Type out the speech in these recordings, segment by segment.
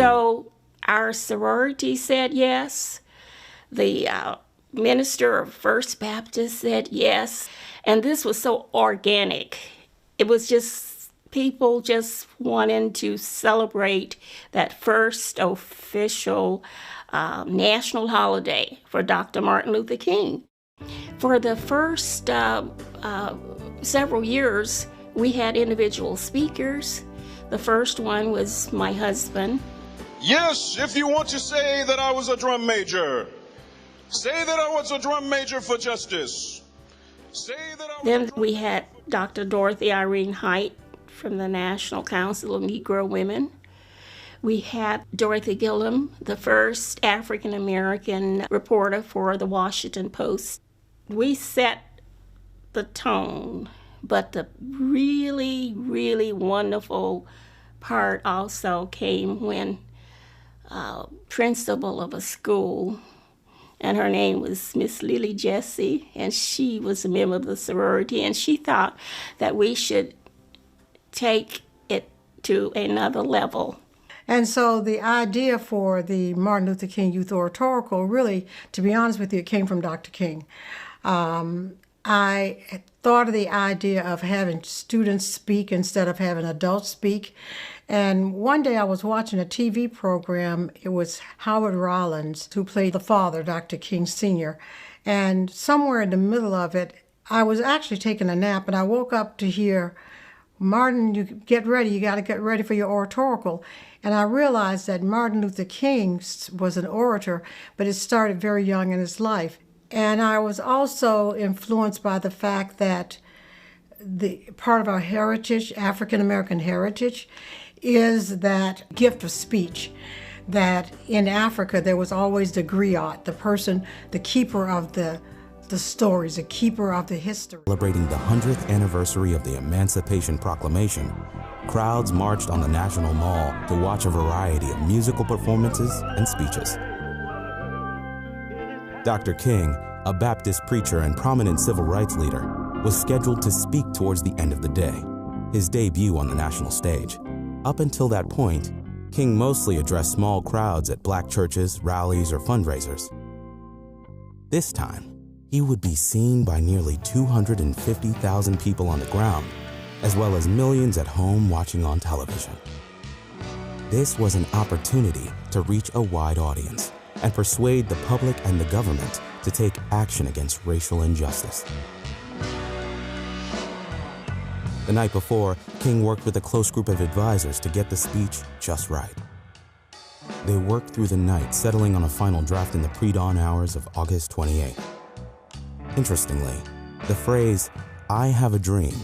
So our sorority said yes. The minister of First Baptist said yes. And this was so organic. It was just people just wanting to celebrate that first official national holiday for Dr. Martin Luther King. For the first several years, we had individual speakers. The first one was my husband. Yes, if you want to say that I was a drum major, say that I was a drum major for justice. Then we had Dr. Dorothy Irene Height from the National Council of Negro Women. We had Dorothy Gillum, the first African-American reporter for the Washington Post. We set the tone, but the really, really wonderful part also came when principal of a school, and her name was Miss Lily Jessie, and she was a member of the sorority, and she thought that we should take it to another level. And so the idea for the Martin Luther King Youth Oratorical, really, to be honest with you, it came from Dr. King. I thought of the idea of having students speak instead of having adults speak. And one day I was watching a TV program. It was Howard Rollins, who played the father, Dr. King Sr. And somewhere in the middle of it, I was actually taking a nap, and I woke up to hear, Martin, you get ready. You got to get ready for your oratorical. And I realized that Martin Luther King was an orator, but it started very young in his life. And I was also influenced by the fact that the part of our heritage, African-American heritage, is that gift of speech. That in Africa, there was always the griot, the person, the keeper of the stories, the keeper of the history. Celebrating the 100th anniversary of the Emancipation Proclamation, crowds marched on the National Mall to watch a variety of musical performances and speeches. Dr. King, a Baptist preacher and prominent civil rights leader, was scheduled to speak towards the end of the day, his debut on the national stage. Up until that point, King mostly addressed small crowds at black churches, rallies, or fundraisers. This time, he would be seen by nearly 250,000 people on the ground, as well as millions at home watching on television. This was an opportunity to reach a wide audience and persuade the public and the government to take action against racial injustice. The night before, King worked with a close group of advisors to get the speech just right. They worked through the night, settling on a final draft in the pre-dawn hours of August 28. Interestingly, the phrase, "I have a dream,"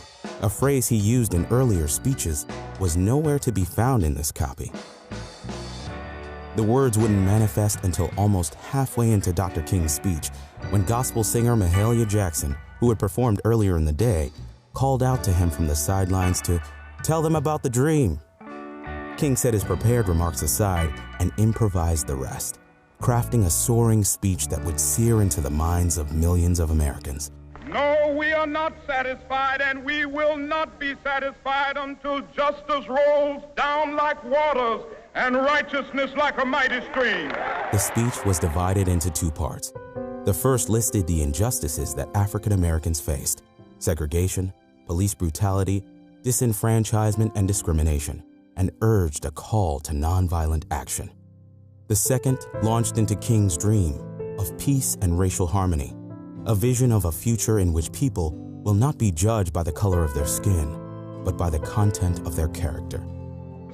a phrase he used in earlier speeches, was nowhere to be found in this copy. The words wouldn't manifest until almost halfway into Dr. King's speech, when gospel singer Mahalia Jackson, who had performed earlier in the day, called out to him from the sidelines to tell them about the dream. King set his prepared remarks aside and improvised the rest, crafting a soaring speech that would sear into the minds of millions of Americans. No, we are not satisfied, and we will not be satisfied until justice rolls down like waters and righteousness like a mighty stream. The speech was divided into two parts. The first listed the injustices that African Americans faced: segregation, police brutality, disenfranchisement, and discrimination, and urged a call to nonviolent action. The second launched into King's dream of peace and racial harmony, a vision of a future in which people will not be judged by the color of their skin, but by the content of their character.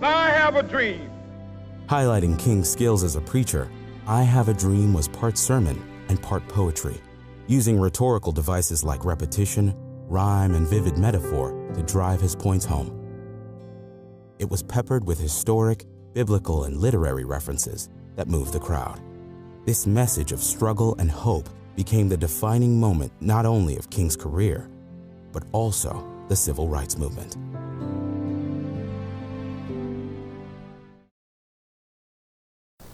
I have a dream. Highlighting King's skills as a preacher, I Have a Dream was part sermon and part poetry, using rhetorical devices like repetition, rhyme, and vivid metaphor to drive his points home. It was peppered with historic, biblical, and literary references that moved the crowd. This message of struggle and hope became the defining moment not only of King's career, but also the civil rights movement.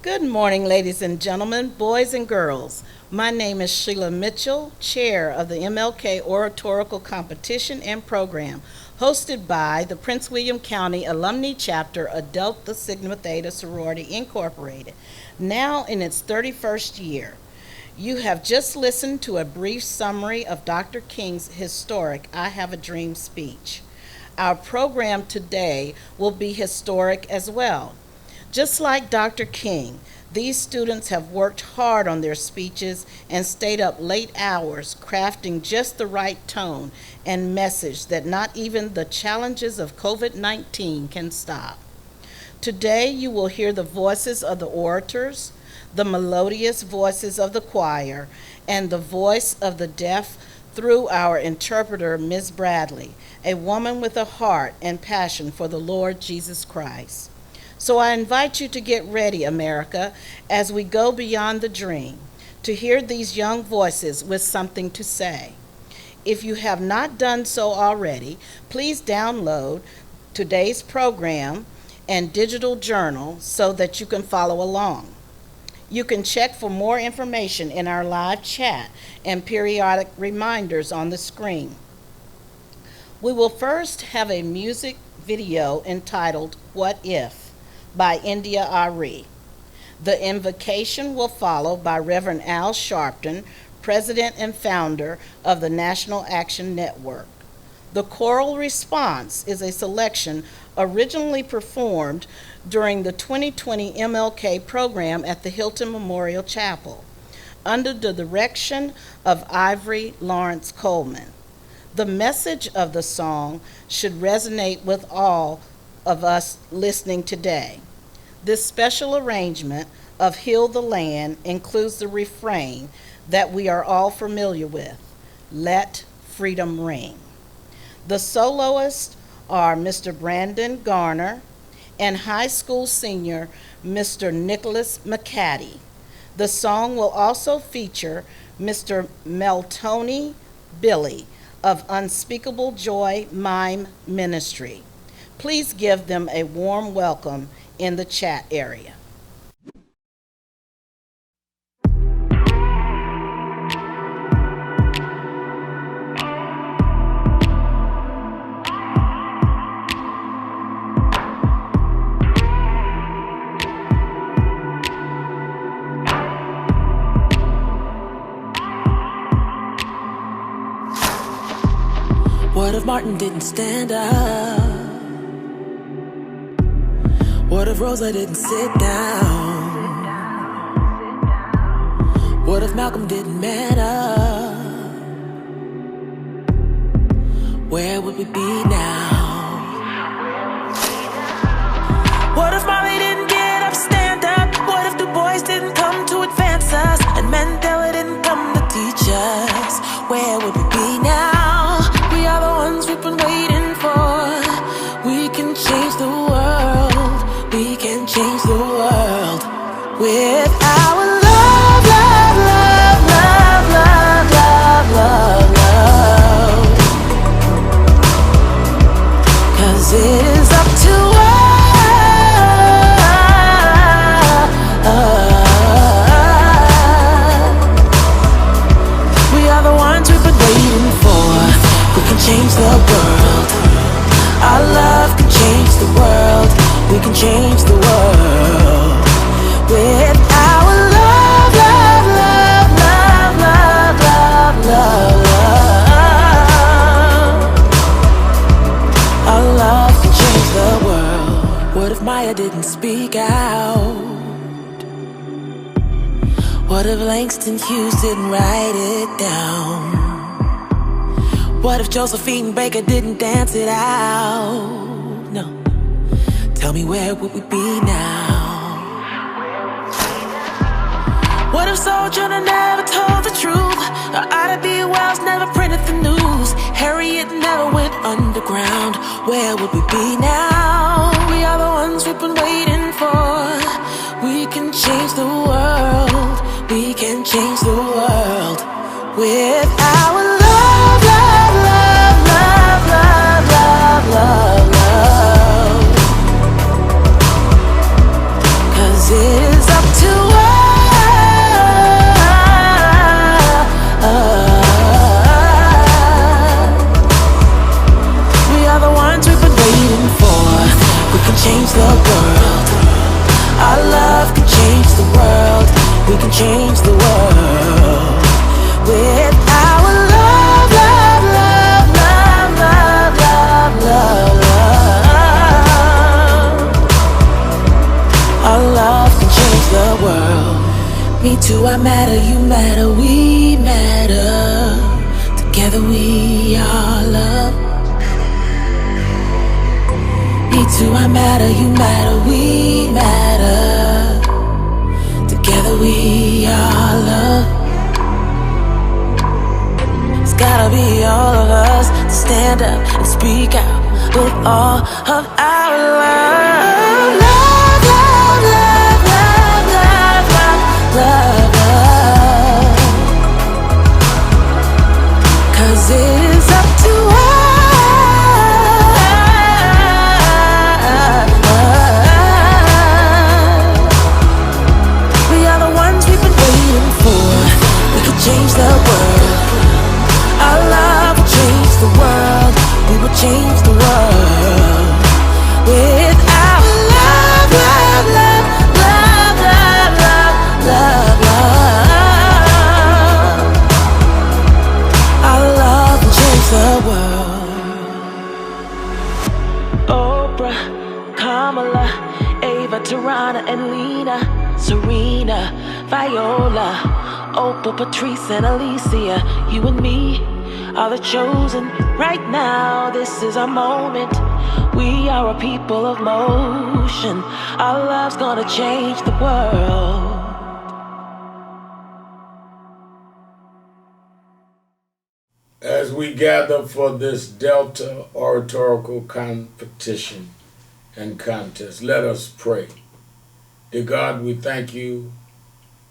Good Good morning, ladies and gentlemen, boys and girls. My name is Sheila Mitchell, Chair of the MLK Oratorical Competition and Program, hosted by the Prince William County Alumni Chapter of Delta Sigma Theta Sorority Incorporated, now in its 31st year. You have just listened to a brief summary of Dr. King's historic I Have a Dream speech. Our program today will be historic as well. Just like Dr. King, these students have worked hard on their speeches and stayed up late hours crafting just the right tone and message that not even the challenges of COVID-19 can stop. Today you will hear the voices of the orators, the melodious voices of the choir, and the voice of the deaf through our interpreter, Ms. Bradley, a woman with a heart and passion for the Lord Jesus Christ. So I invite you to get ready, America, as we go beyond the dream, to hear these young voices with something to say. If you have not done so already, please download today's program and digital journal so that you can follow along. You can check for more information in our live chat and periodic reminders on the screen. We will first have a music video entitled What If? By India Ari. The invocation will follow by Reverend Al Sharpton, President and founder of the National Action Network. The choral response is a selection originally performed during the 2020 MLK program at the Hilton Memorial Chapel, under the direction of Ivory Lawrence Coleman. The message of the song should resonate with all of us listening today. This special arrangement of Heal the Land includes the refrain that we are all familiar with, Let Freedom Ring. The soloists are Mr. Brandon Garner and high school senior Mr. Nicholas McCaddy. The song will also feature Mr. Meltoni Billy of Unspeakable Joy Mime Ministry. Please give them a warm welcome in the chat area. What if Martin didn't stand up? What if Rosa didn't sit down? What if Malcolm didn't man up? Where would we be now? What if Marley didn't get up, stand up? What if Du Bois didn't come to advance us? And Mandela didn't come to teach us? Where would we be now? We are the ones we've been waiting for. We can change the world. We can change the world with our love, love, love, love, love, love, love, love. 'Cause it is up to us. We are the ones we've been waiting for. We can change the world. Our love can change the world. We can change the world with our love, love, love, love, love, love, love, love. Our love can change the world. What if Maya didn't speak out? What if Langston Hughes didn't write it down? What if Josephine Baker didn't dance it out? No. Tell me, where would we be now? What if Sojourner never told the truth? Or Ida B. Wells never printed the news? Harriet never went underground? Where would we be now? We are the ones we've been waiting for. We can change the world. We can change the world with our love, love, love, love, love, love, love, love. 'Cause it is up to can change the world. With our love, love, love, love, love, love, love, love. Our love can change the world. Me too, I matter, you matter, we matter. Together we are love. Me too, I matter, you matter, we matter. Together we are love. It's gotta be all of us to stand up and speak out with all of our love. Love, love, love, love, love, love, love. 'Cause it's up to us. We are the ones we've been waiting for. We can change the world. Our love will change the world. We will change the world. With our love, love, love, love, love, love, love, love. Our love will change the world. Oprah, Kamala, Ava, Tarana, and Lena, Serena, Viola, Opal, Patrice, and Alicia. You and me are the chosen. Right now, this is our moment. We are a people of motion. Our love's gonna change the world. As we gather for this Delta oratorical competition and contest, let us pray. Dear God, we thank you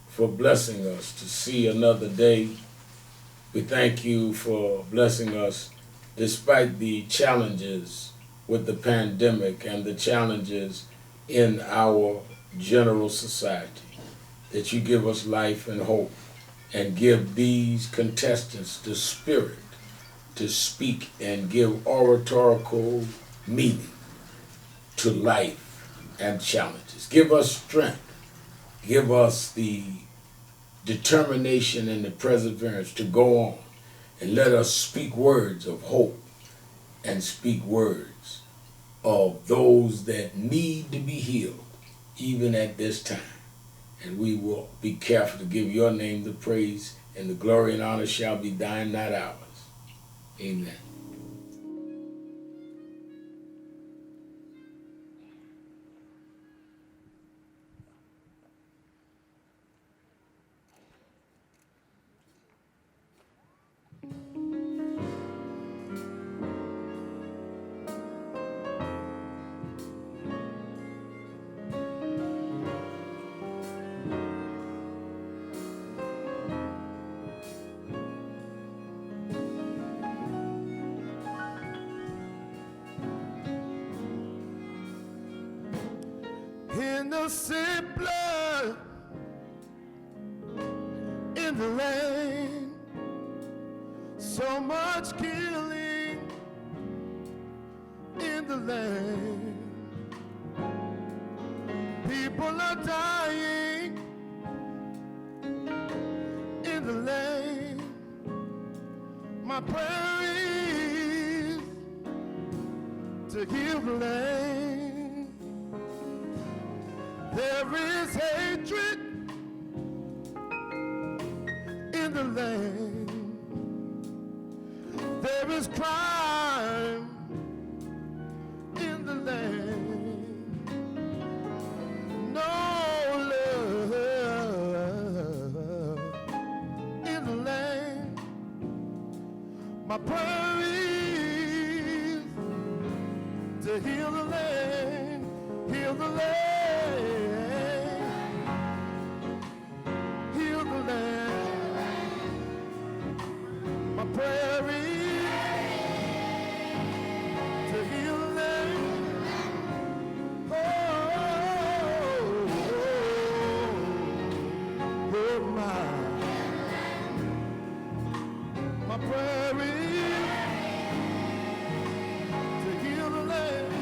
for blessing us to see another day. We thank you for blessing us despite the challenges with the pandemic and the challenges in our general society, that you give us life and hope and give these contestants the spirit to speak and give oratorical meaning to life and challenges. Give us strength. Give us the determination and the perseverance to go on, and let us speak words of hope and speak words of those that need to be healed even at this time. And we will be careful to give your name the praise, and the glory and honor shall be thine, not ours. Amen. Innocent blood in the rain, so much killing in the land. People are dying in the land. My prayer is to heal the land. There is hatred in the land. There is crime in the land. No love in the land. My prayer is to heal the land, heal the land. My prayer is to heal the land. Oh, my prayer is to heal the land.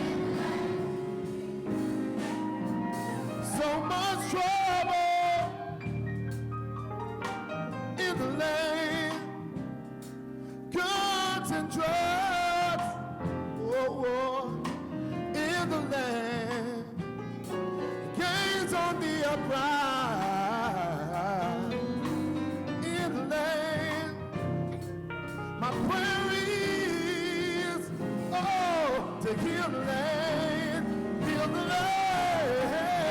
upright in the land. My prayer is, oh, to heal the land, heal the land,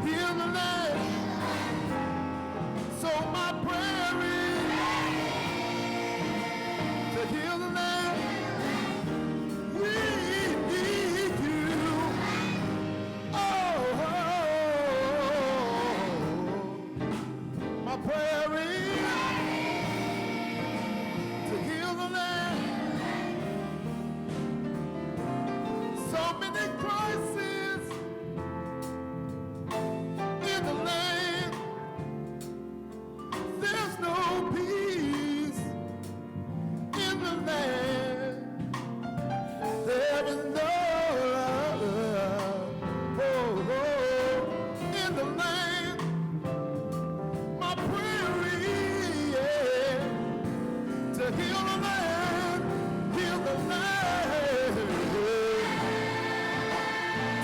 heal the land. So my prayer is to heal the land. We need you. Oh, my prayer is to heal the land. So many crises in the land. There's no peace in the land. There is no love, oh, in the land. My prayer is, yeah, to heal the land, heal the land,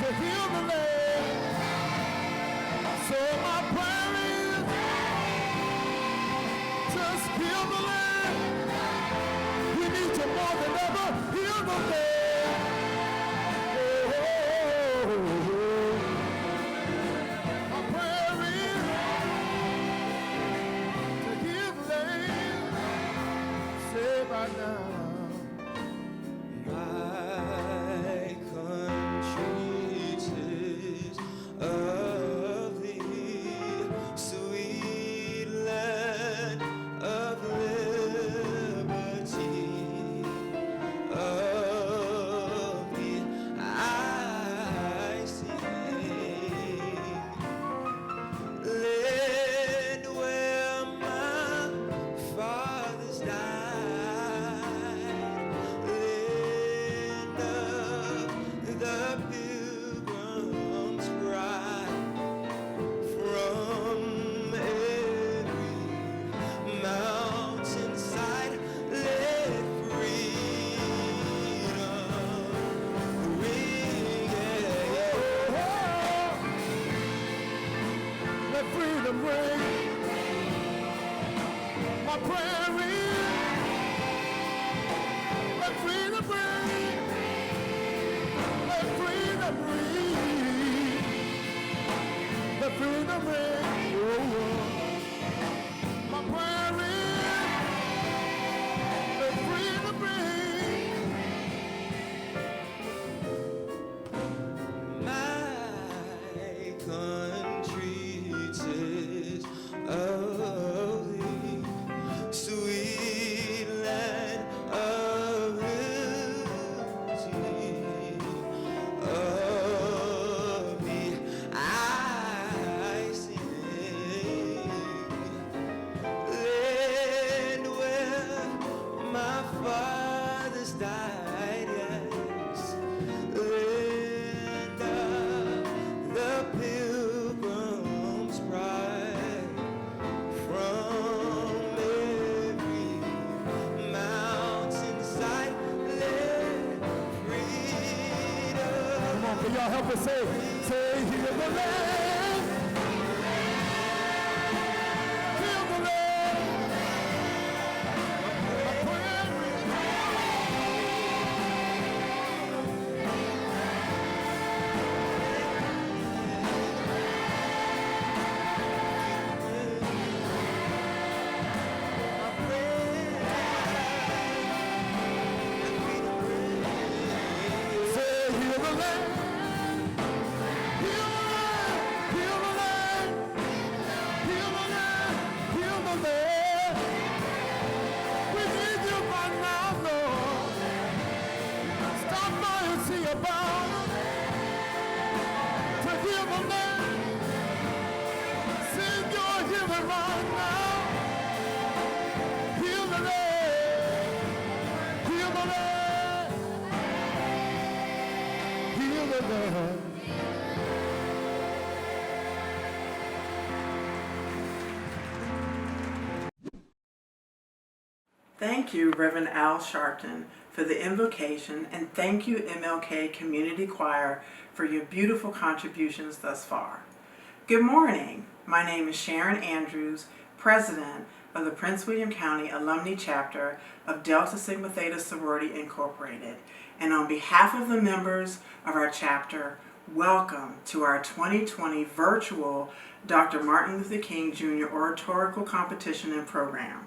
to heal the land. So my prayer is, just heal the land. We need you more than ever, heal the land. My prayer is to heal the land. Say right now. My country, 'tis of thee, sweet land of liberty. Of thee I sing. Land where my fathers died, land of the pilgrim's pride. From every mountainside, let freedom ring. Let freedom ring. My prayer is, let freedom ring. Let freedom ring. Let freedom ring. Oh, my prayer is, let freedom ring. My country, 'tis of thee, sweet land of liberty. Of thee I sing. Land where my fathers died, yes. Land of the pilgrim's pride. From every mountainside, let freedom. Come on, can y'all help us say, heal the land. Heal the land. My prayer is, say heal the land. Heal the land. Heal the land. Heal the land. Heal the land. We need you right now, Lord. Stop by and see about us. To heal the land. Send your healing right now. Heal the land. Heal the land. Heal the land. Thank Thank you, Reverend Al Sharpton, for the invocation, and thank you, MLK Community Choir, for your beautiful contributions thus far. Good morning. My name is Sharon Andrews, President of the Prince William County Alumni Chapter of Delta Sigma Theta Sorority Incorporated, and on behalf of the members of our chapter, welcome to our 2020 virtual Dr. Martin Luther King Jr. Oratorical Competition and Program.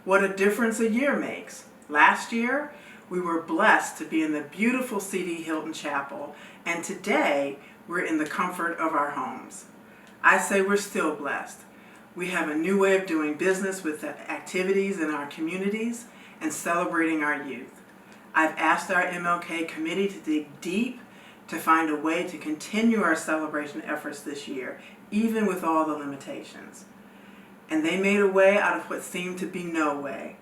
What a difference a year makes. Last year, we were blessed to be in the beautiful C.D. Hilton Chapel, and today, we're in the comfort of our homes. I say we're still blessed. We have a new way of doing business with the activities in our communities and celebrating our youth. I've asked our MLK committee to dig deep to find a way to continue our celebration efforts this year, even with all the limitations. And they made a way out of what seemed to be no way.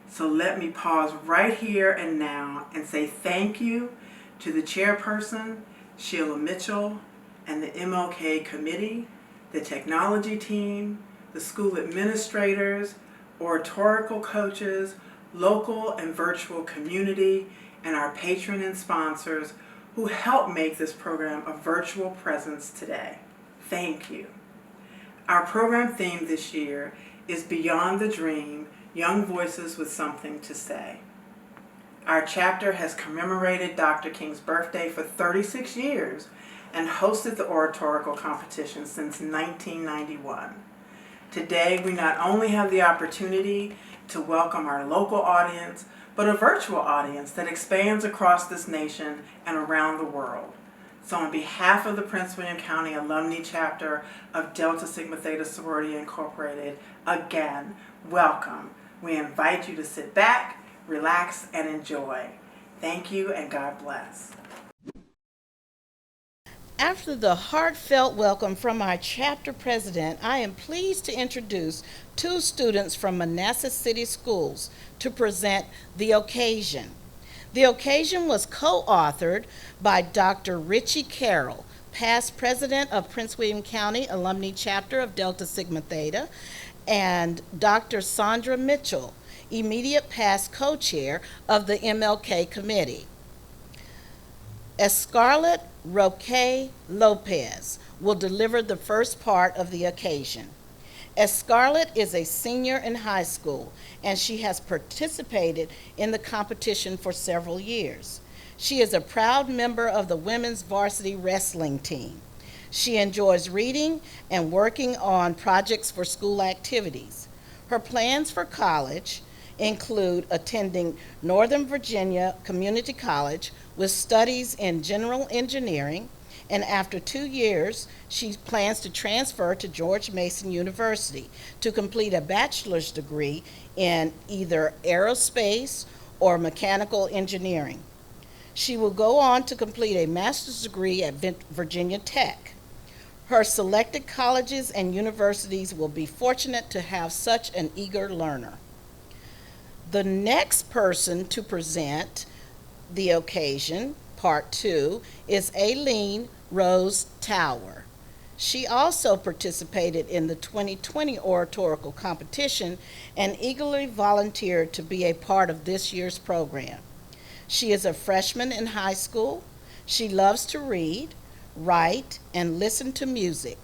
So let me pause right here and now and say thank you to the chairperson, Sheila Mitchell, and the MLK committee, the technology team, the school administrators, oratorical coaches, local and virtual community, and our patron and sponsors who helped make this program a virtual presence today. Thank you. Our program theme this year is Beyond the Dream, Young Voices with Something to Say. Our chapter has commemorated Dr. King's birthday for 36 years and hosted the oratorical competition since 1991. Today, we not only have the opportunity to welcome our local audience, but a virtual audience that expands across this nation and around the world. So on behalf of the Prince William County Alumni Chapter of Delta Sigma Theta Sorority Incorporated, again, welcome. We invite you to sit back, relax, and enjoy. Thank you, and God bless. After the heartfelt welcome from our chapter president, I am pleased to introduce two students from Manassas City Schools to present The Occasion. The Occasion was co-authored by Dr. Richie Carroll, past president of Prince William County Alumni Chapter of Delta Sigma Theta, and Dr. Sandra Mitchell, immediate past co-chair of the MLK committee. Escarlett Roque Lopez will deliver the first part of the occasion. Escarlett is a senior in high school, and she has participated in the competition for several years. She is a proud member of the women's varsity wrestling team. She enjoys reading and working on projects for school activities. Her plans for college include attending Northern Virginia Community College with studies in general engineering, and after 2 years, she plans to transfer to George Mason University to complete a bachelor's degree in either aerospace or mechanical engineering. She will go on to complete a master's degree at Virginia Tech. Her selected colleges and universities will be fortunate to have such an eager learner. The next person to present The Occasion, Part 2, is Aileen Rose Tower. She also participated in the 2020 oratorical competition and eagerly volunteered to be a part of this year's program. She is a freshman in high school. She loves to read, write, and listen to music.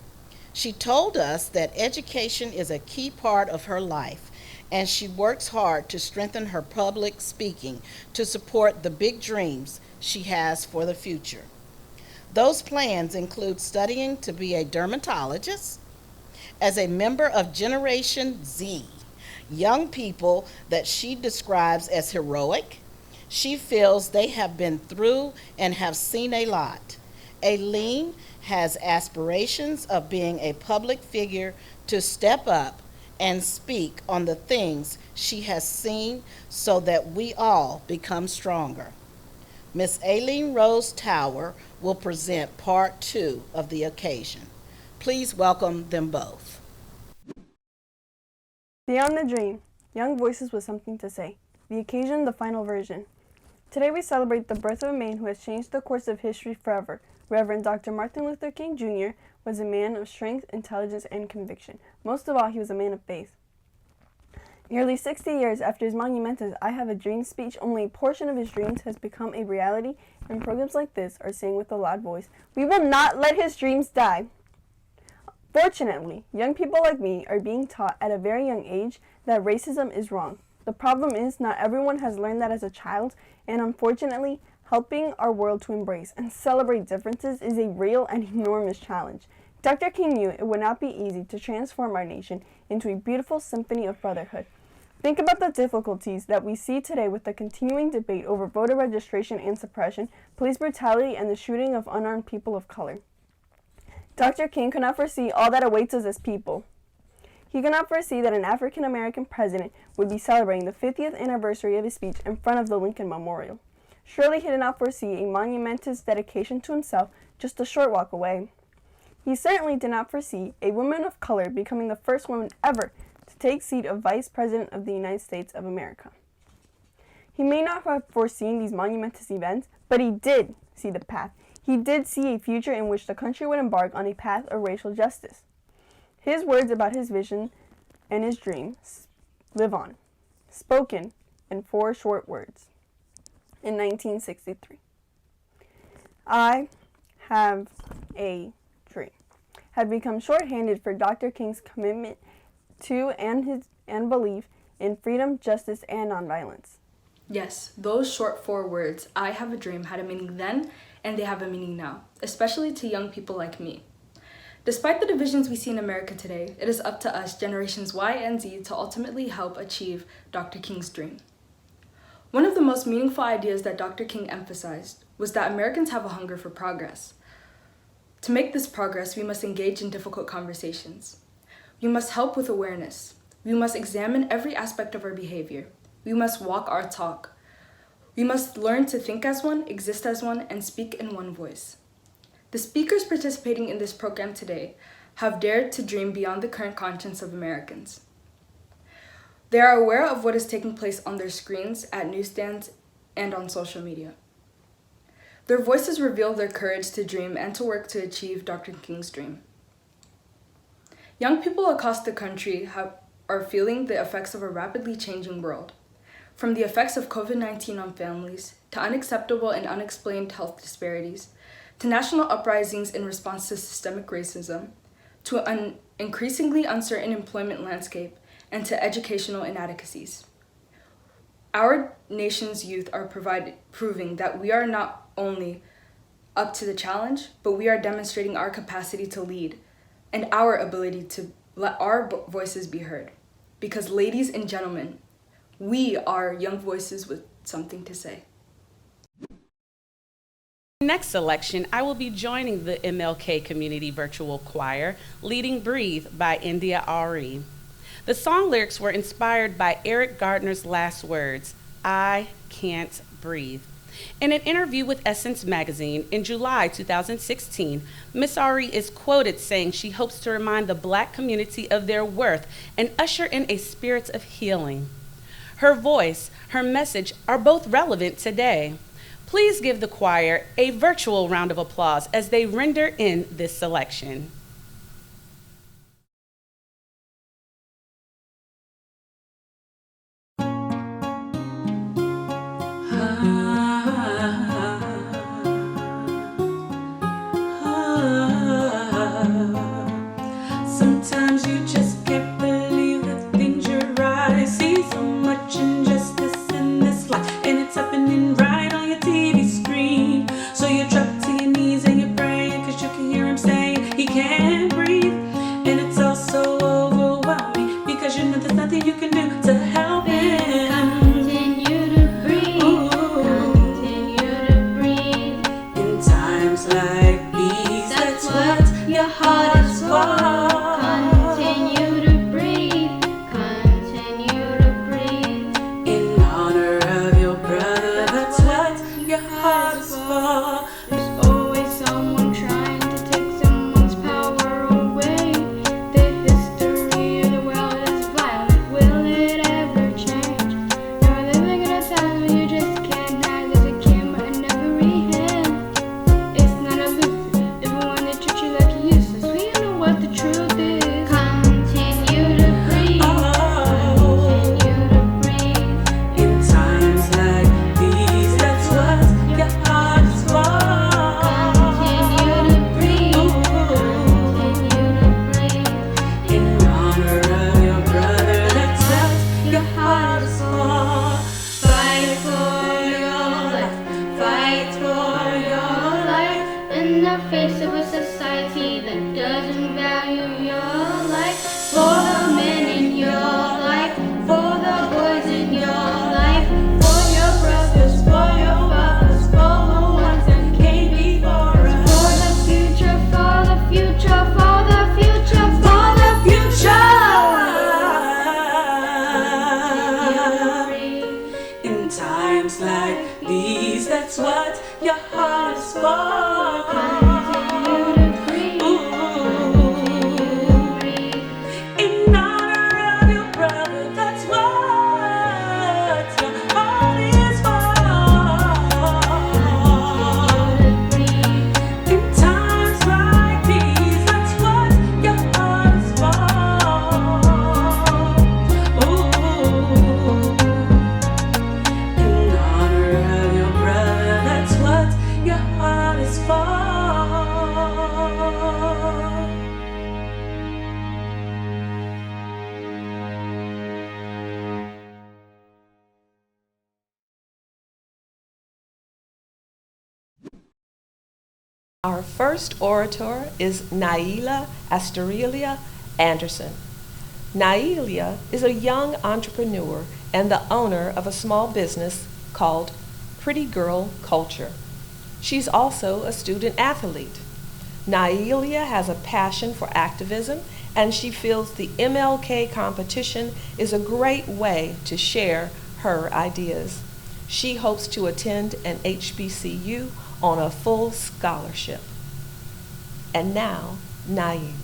She told us that education is a key part of her life, and she works hard to strengthen her public speaking to support the big dreams she has for the future. Those plans include studying to be a dermatologist, as a member of Generation Z, young people that she describes as heroic. She feels they have been through and have seen a lot. Aileen has aspirations of being a public figure to step up and speak on the things she has seen so that we all become stronger. Miss Aileen Rose Tower will present Part 2 of The Occasion. Please welcome them both. Beyond the Dream, Young Voices with Something to Say. The Occasion, the final version. Today we celebrate the birth of a man who has changed the course of history forever. Reverend Dr. Martin Luther King Jr. was a man of strength, intelligence, and conviction. Most of all, he was a man of faith. Nearly 60 years after his monumentous I Have a Dream speech, only a portion of his dreams has become a reality, and programs like this are saying with a loud voice, "We will not let his dreams die." Fortunately, young people like me are being taught at a very young age that racism is wrong. The problem is not everyone has learned that as a child, and unfortunately, helping our world to embrace and celebrate differences is a real and enormous challenge. Dr. King knew it would not be easy to transform our nation into a beautiful symphony of brotherhood. Think about the difficulties that we see today with the continuing debate over voter registration and suppression, police brutality, and the shooting of unarmed people of color. Dr. King could not foresee all that awaits us as people. He could not foresee that an African American president would be celebrating the 50th anniversary of his speech in front of the Lincoln Memorial. Surely he did not foresee a monumentous dedication to himself just a short walk away. He certainly did not foresee a woman of color becoming the first woman ever to take seat of Vice President of the United States of America. He may not have foreseen these monumentous events, but he did see the path. He did see a future in which the country would embark on a path of racial justice. His words about his vision and his dreams live on, spoken in 4 short words. In 1963, "I have a dream," had become shorthanded for Dr. King's commitment to and belief in freedom, justice, and nonviolence. Yes, those short 4 words, "I have a dream," had a meaning then, and they have a meaning now, especially to young people like me. Despite the divisions we see in America today, it is up to us, generations Y and Z, to ultimately help achieve Dr. King's dream. One of the most meaningful ideas that Dr. King emphasized was that Americans have a hunger for progress. To make this progress, we must engage in difficult conversations. We must help with awareness. We must examine every aspect of our behavior. We must walk our talk. We must learn to think as one, exist as one, and speak in one voice. The speakers participating in this program today have dared to dream beyond the current conscience of Americans. They are aware of what is taking place on their screens, at newsstands, and on social media. Their voices reveal their courage to dream and to work to achieve Dr. King's dream. Young people across the country are feeling the effects of a rapidly changing world. From the effects of COVID-19 on families, to unacceptable and unexplained health disparities, to national uprisings in response to systemic racism, to an increasingly uncertain employment landscape, and to educational inadequacies. Our nation's youth are proving that we are not only up to the challenge, but we are demonstrating our capacity to lead and our ability to let our voices be heard. Because, ladies and gentlemen, we are young voices with something to say. Next selection, I will be joining the MLK Community Virtual Choir, leading Breathe by India Ari. The song lyrics were inspired by Eric Gardner's last words, "I can't breathe." In an interview with Essence magazine in July 2016, Miss Ari is quoted saying she hopes to remind the Black community of their worth and usher in a spirit of healing. Her voice, her message are both relevant today. Please give the choir a virtual round of applause as they render in this selection. Sometimes you just can't believe the things your eyes see. So much injustice in this life, and it's happening right on your TV screen. So you drop to your knees and you're praying, 'cause you can hear him saying he can't face of a society that doesn't value your life. For the men in your life, for the boys in your life, for your brothers, for your fathers, for the ones that came before us. For the future, for the future, for the future, for the future. In times like these, that's what your heart is for. In honor of your brother, that's what your heart is for. In times like these, that's what your heart is for. In honor of your brother, that's what your heart is for. Our first orator is Naila Asterelia Anderson. Naila is a young entrepreneur and the owner of a small business called Pretty Girl Culture. She's also a student athlete. Naila has a passion for activism, and she feels the MLK competition is a great way to share her ideas. She hopes to attend an HBCU on a full scholarship. And now, Naila.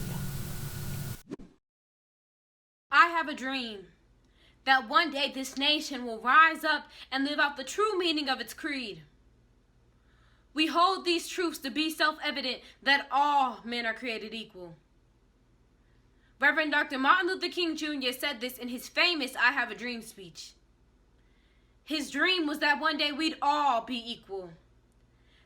I have a dream that one day this nation will rise up and live out the true meaning of its creed. We hold these truths to be self-evident that all men are created equal. Reverend Dr. Martin Luther King Jr. said this in his famous I Have a Dream speech. His dream was that one day we'd all be equal.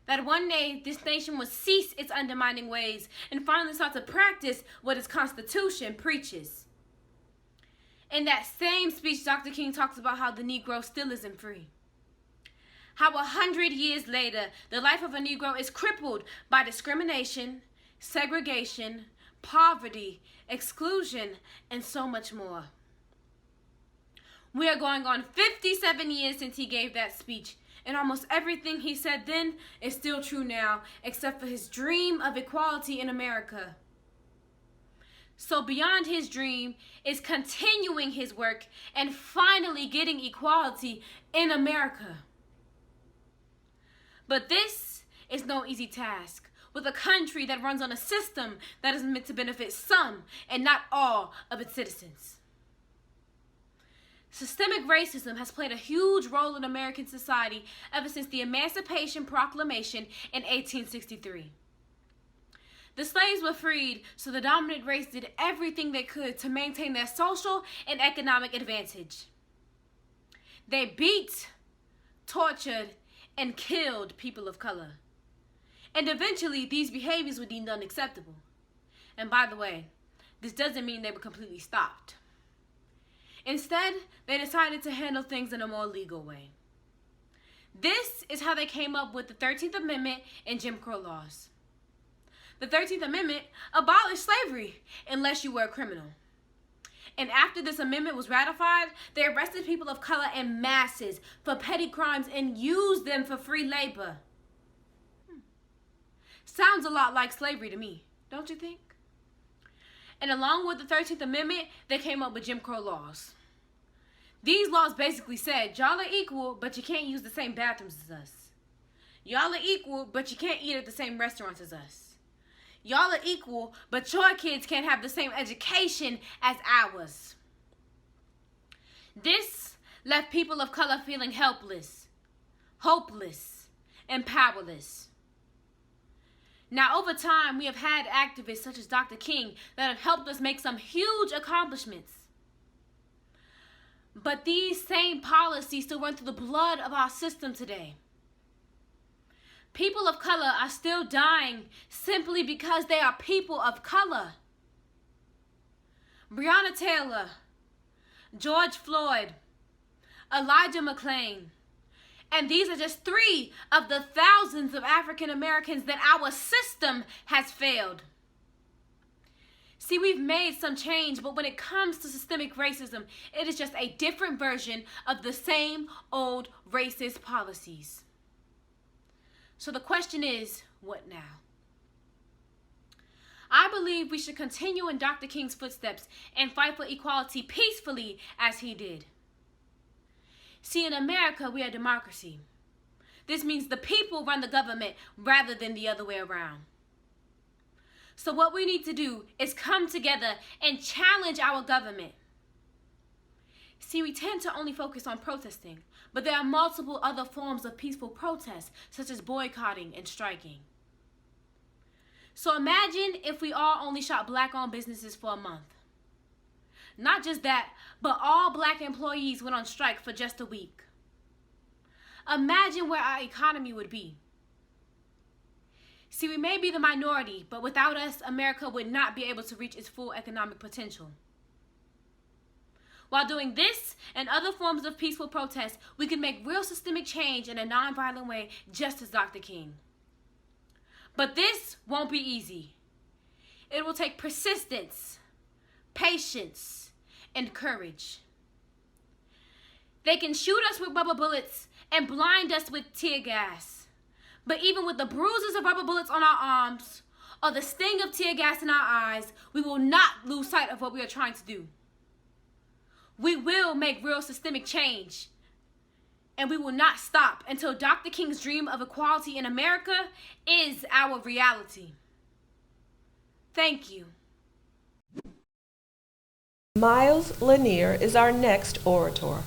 That one day this nation would cease its undermining ways and finally start to practice what its Constitution preaches. In that same speech, Dr. King talks about how the Negro still isn't free. How 100 years later, the life of a Negro is crippled by discrimination, segregation, poverty, exclusion, and so much more. We are going on 57 years since he gave that speech, and almost everything he said then is still true now, except for his dream of equality in America. So beyond his dream is continuing his work and finally getting equality in America. But this is no easy task with a country that runs on a system that is meant to benefit some and not all of its citizens. Systemic racism has played a huge role in American society ever since the Emancipation Proclamation in 1863. The slaves were freed, so the dominant race did everything they could to maintain their social and economic advantage. They beat, tortured, and killed people of color. And eventually, these behaviors were deemed unacceptable. And by the way, this doesn't mean they were completely stopped. Instead, they decided to handle things in a more legal way. This is how they came up with the 13th Amendment and Jim Crow laws. The 13th Amendment abolished slavery unless you were a criminal. And after this amendment was ratified, they arrested people of color in masses for petty crimes and used them for free labor. Sounds a lot like slavery to me, don't you think? And along with the 13th Amendment, they came up with Jim Crow laws. These laws basically said, y'all are equal, but you can't use the same bathrooms as us. Y'all are equal, but you can't eat at the same restaurants as us. Y'all are equal, but your kids can't have the same education as ours. This left people of color feeling helpless, hopeless, and powerless. Now, over time, we have had activists such as Dr. King that have helped us make some huge accomplishments. But these same policies still run through the blood of our system today. People of color are still dying simply because they are people of color. Breonna Taylor, George Floyd, Elijah McClain, And these are just 3 of the thousands of African Americans that our system has failed. See, we've made some change, but when it comes to systemic racism, it is just a different version of the same old racist policies. So the question is, what now? I believe we should continue in Dr. King's footsteps and fight for equality peacefully as he did. See, in America, we are democracy. This means the people run the government rather than the other way around. So what we need to do is come together and challenge our government. See, we tend to only focus on protesting, but there are multiple other forms of peaceful protest, such as boycotting and striking. So imagine if we all only shot Black-owned businesses for a month. Not just that, but all Black employees went on strike for just a week. Imagine where our economy would be. See, we may be the minority, but without us, America would not be able to reach its full economic potential. While doing this and other forms of peaceful protest, we can make real systemic change in a nonviolent way, just as Dr. King. But this won't be easy. It will take persistence, patience, and courage. They can shoot us with rubber bullets and blind us with tear gas. But even with the bruises of rubber bullets on our arms or the sting of tear gas in our eyes, we will not lose sight of what we are trying to do. We will make real systemic change. And we will not stop until Dr. King's dream of equality in America is our reality. Thank you. Miles Lanier is our next orator.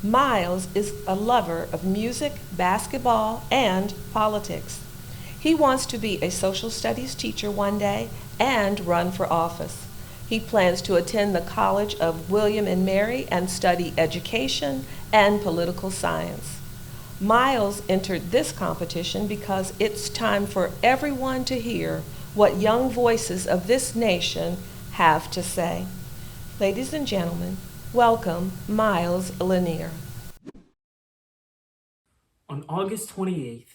Miles is a lover of music, basketball, and politics. He wants to be a social studies teacher one day and run for office. He plans to attend the College of William and Mary and study education and political science. Miles entered this competition because it's time for everyone to hear what young voices of this nation have to say. Ladies and gentlemen, welcome Miles Lanier. On August 28,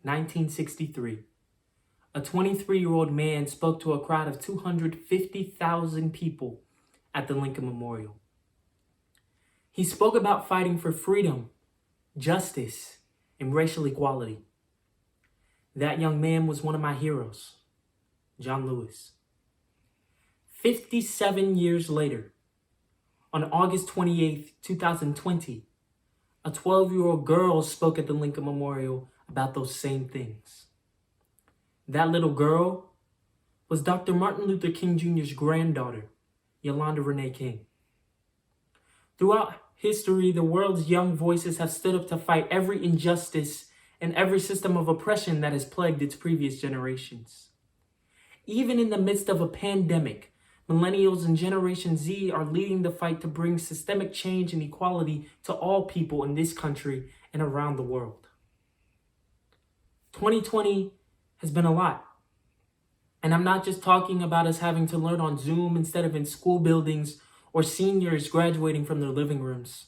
1963, a 23-year-old man spoke to a crowd of 250,000 people at the Lincoln Memorial. He spoke about fighting for freedom, justice, and racial equality. That young man was one of my heroes, John Lewis. 57 years later, on August 28, 2020, a 12-year-old girl spoke at the Lincoln Memorial about those same things. That little girl was Dr. Martin Luther King Jr.'s granddaughter, Yolanda Renee King. Throughout history, the world's young voices have stood up to fight every injustice and every system of oppression that has plagued its previous generations. Even in the midst of a pandemic, millennials and Generation Z are leading the fight to bring systemic change and equality to all people in this country and around the world. 2020 has been a lot. And I'm not just talking about us having to learn on Zoom instead of in school buildings or seniors graduating from their living rooms.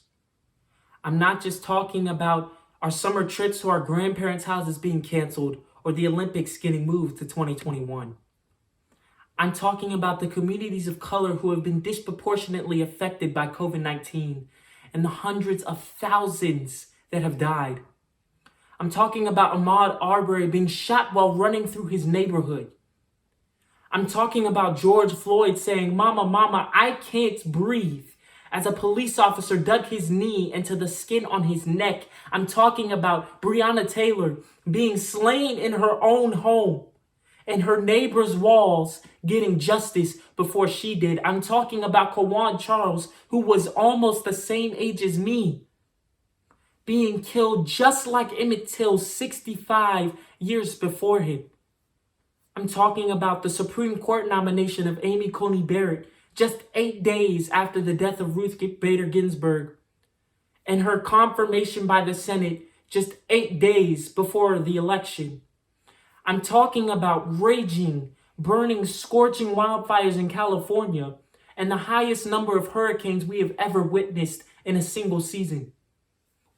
I'm not just talking about our summer trips to our grandparents' houses being canceled or the Olympics getting moved to 2021. I'm talking about the communities of color who have been disproportionately affected by COVID-19 and the hundreds of thousands that have died. I'm talking about Ahmaud Arbery being shot while running through his neighborhood. I'm talking about George Floyd saying, "Mama, mama, I can't breathe," as a police officer dug his knee into the skin on his neck. I'm talking about Breonna Taylor being slain in her own home and her neighbor's walls getting justice before she did. I'm talking about Kawan Charles, who was almost the same age as me, being killed just like Emmett Till 65 years before him. I'm talking about the Supreme Court nomination of Amy Coney Barrett just 8 days after the death of Ruth Bader Ginsburg, and her confirmation by the Senate just 8 days before the election. I'm talking about raging, burning, scorching wildfires in California and the highest number of hurricanes we have ever witnessed in a single season.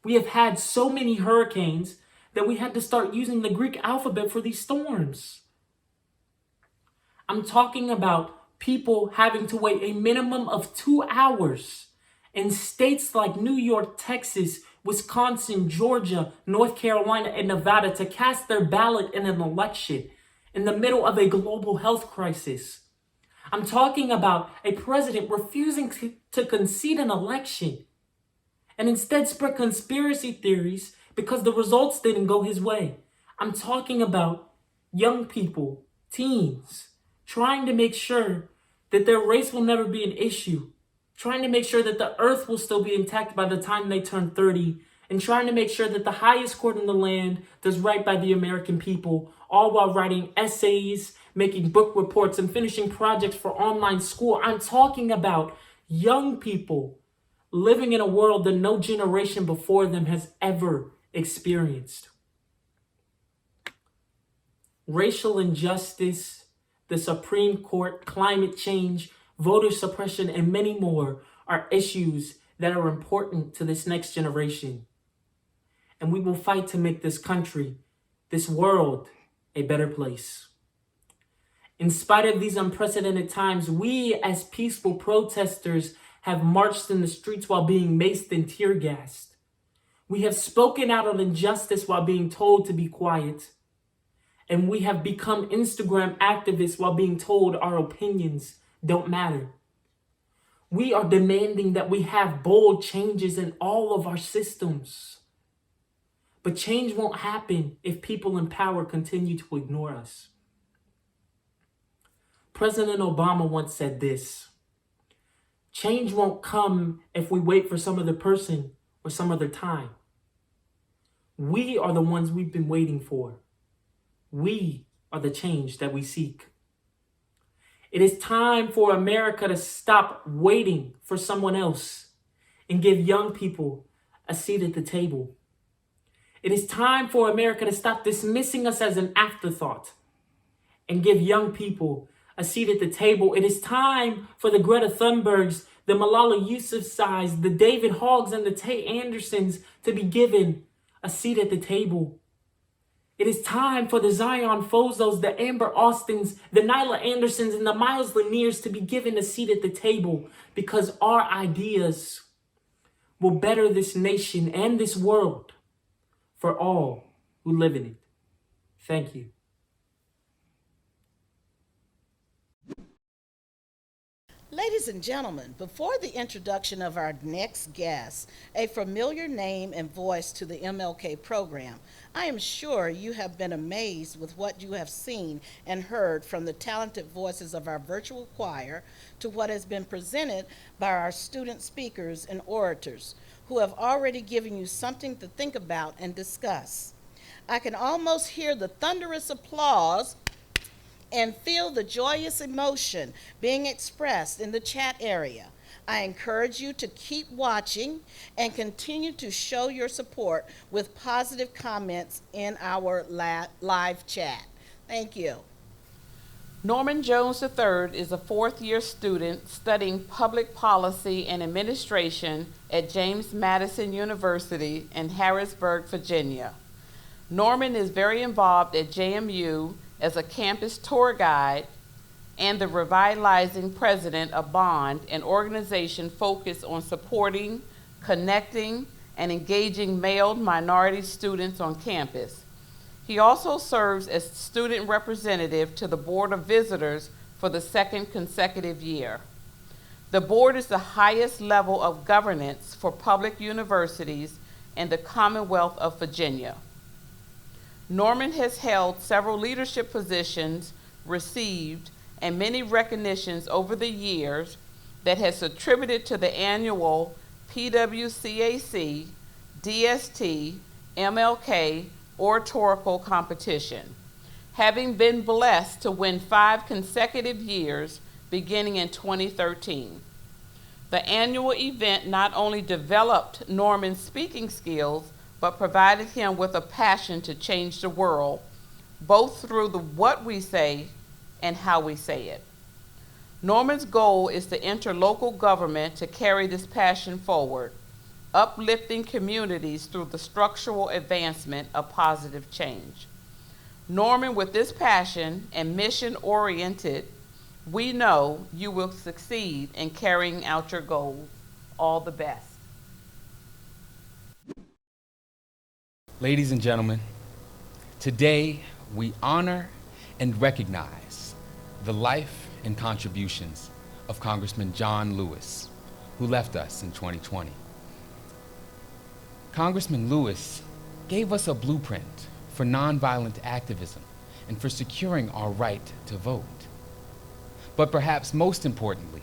We have had so many hurricanes that we had to start using the Greek alphabet for these storms. I'm talking about people having to wait a minimum of 2 hours in states like New York, Texas, Wisconsin, Georgia, North Carolina, and Nevada to cast their ballot in an election in the middle of a global health crisis. I'm talking about a president refusing to concede an election and instead spread conspiracy theories because the results didn't go his way. I'm talking about young people, teens, trying to make sure that their race will never be an issue, trying to make sure that the earth will still be intact by the time they turn 30, and trying to make sure that the highest court in the land does right by the American people, all while writing essays, making book reports, and finishing projects for online school. I'm talking about young people living in a world that no generation before them has ever experienced. Racial injustice, the Supreme Court, climate change, voter suppression, and many more are issues that are important to this next generation. And we will fight to make this country, this world, a better place. In spite of these unprecedented times, we as peaceful protesters have marched in the streets while being maced and tear gassed. We have spoken out on injustice while being told to be quiet. And we have become Instagram activists while being told our opinions don't matter. We are demanding that we have bold changes in all of our systems. But change won't happen if people in power continue to ignore us. President Obama once said this: change won't come if we wait for some other person or some other time. We are the ones we've been waiting for. We are the change that we seek. It is time for America to stop waiting for someone else and give young people a seat at the table. It is time for America to stop dismissing us as an afterthought and give young people a seat at the table. It is time for the Greta Thunbergs, the Malala Yousafzais, the David Hoggs, and the Tay Andersons to be given a seat at the table. It is time for the Zion Fozos, the Amber Austins, the Nyla Andersons, and the Miles Laniers to be given a seat at the table, because our ideas will better this nation and this world for all who live in it. Thank you. Ladies and gentlemen, before the introduction of our next guest, a familiar name and voice to the MLK program, I am sure you have been amazed with what you have seen and heard from the talented voices of our virtual choir to what has been presented by our student speakers and orators who have already given you something to think about and discuss. I can almost hear the thunderous applause and feel the joyous emotion being expressed in the chat area. I encourage you to keep watching and continue to show your support with positive comments in our live chat. Thank you. Norman Jones III is a fourth-year student studying public policy and administration at James Madison University in Harrisburg, Virginia. Norman is very involved at JMU as a campus tour guide and the revitalizing president of BOND, an organization focused on supporting, connecting, and engaging male minority students on campus. He also serves as student representative to the Board of Visitors for the second consecutive year. The board is the highest level of governance for public universities in the Commonwealth of Virginia. Norman has held several leadership positions, received, and many recognitions over the years that has attributed to the annual PWCAC-DST-MLK oratorical competition, having been blessed to win 5 consecutive years beginning in 2013. The annual event not only developed Norman's speaking skills, but provided him with a passion to change the world, both through the what we say and how we say it. Norman's goal is to enter local government to carry this passion forward, uplifting communities through the structural advancement of positive change. Norman, with this passion and mission-oriented, we know you will succeed in carrying out your goals. All the best. Ladies and gentlemen, today we honor and recognize the life and contributions of Congressman John Lewis, who left us in 2020. Congressman Lewis gave us a blueprint for nonviolent activism and for securing our right to vote. But perhaps most importantly,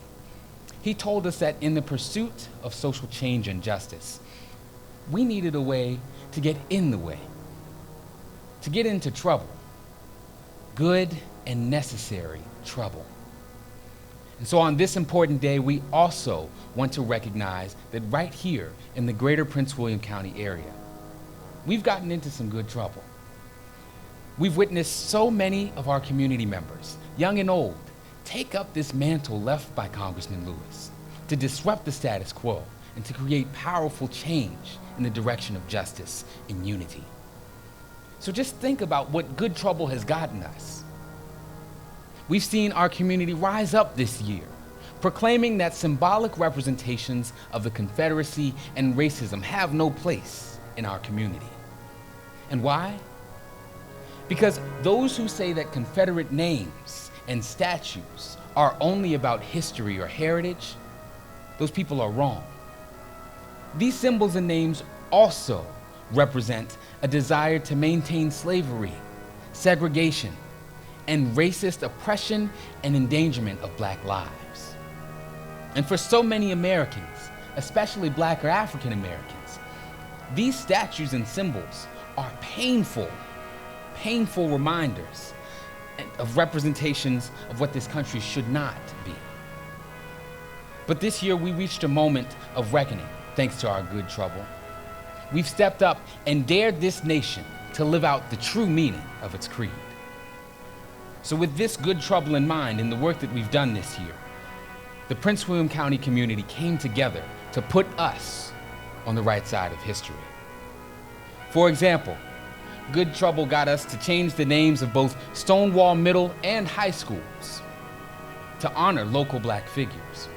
he told us that in the pursuit of social change and justice, we needed a way to get in the way, to get into trouble, good and necessary trouble. And so on this important day, we also want to recognize that right here in the greater Prince William County area, we've gotten into some good trouble. We've witnessed so many of our community members, young and old, take up this mantle left by Congressman Lewis to disrupt the status quo and to create powerful change in the direction of justice and unity. So just think about what good trouble has gotten us. We've seen our community rise up this year, proclaiming that symbolic representations of the Confederacy and racism have no place in our community. And why? Because those who say that Confederate names and statues are only about history or heritage, those people are wrong. These symbols and names also represent a desire to maintain slavery, segregation, and racist oppression and endangerment of Black lives. And for so many Americans, especially Black or African Americans, these statues and symbols are painful reminders of representations of what this country should not be. But this year we reached a moment of reckoning thanks to our good trouble. We've stepped up and dared this nation to live out the true meaning of its creed. So with this good trouble in mind and the work that we've done this year, the Prince William County community came together to put us on the right side of history. For example, good trouble got us to change the names of both Stonewall Middle and high schools to honor local Black figures.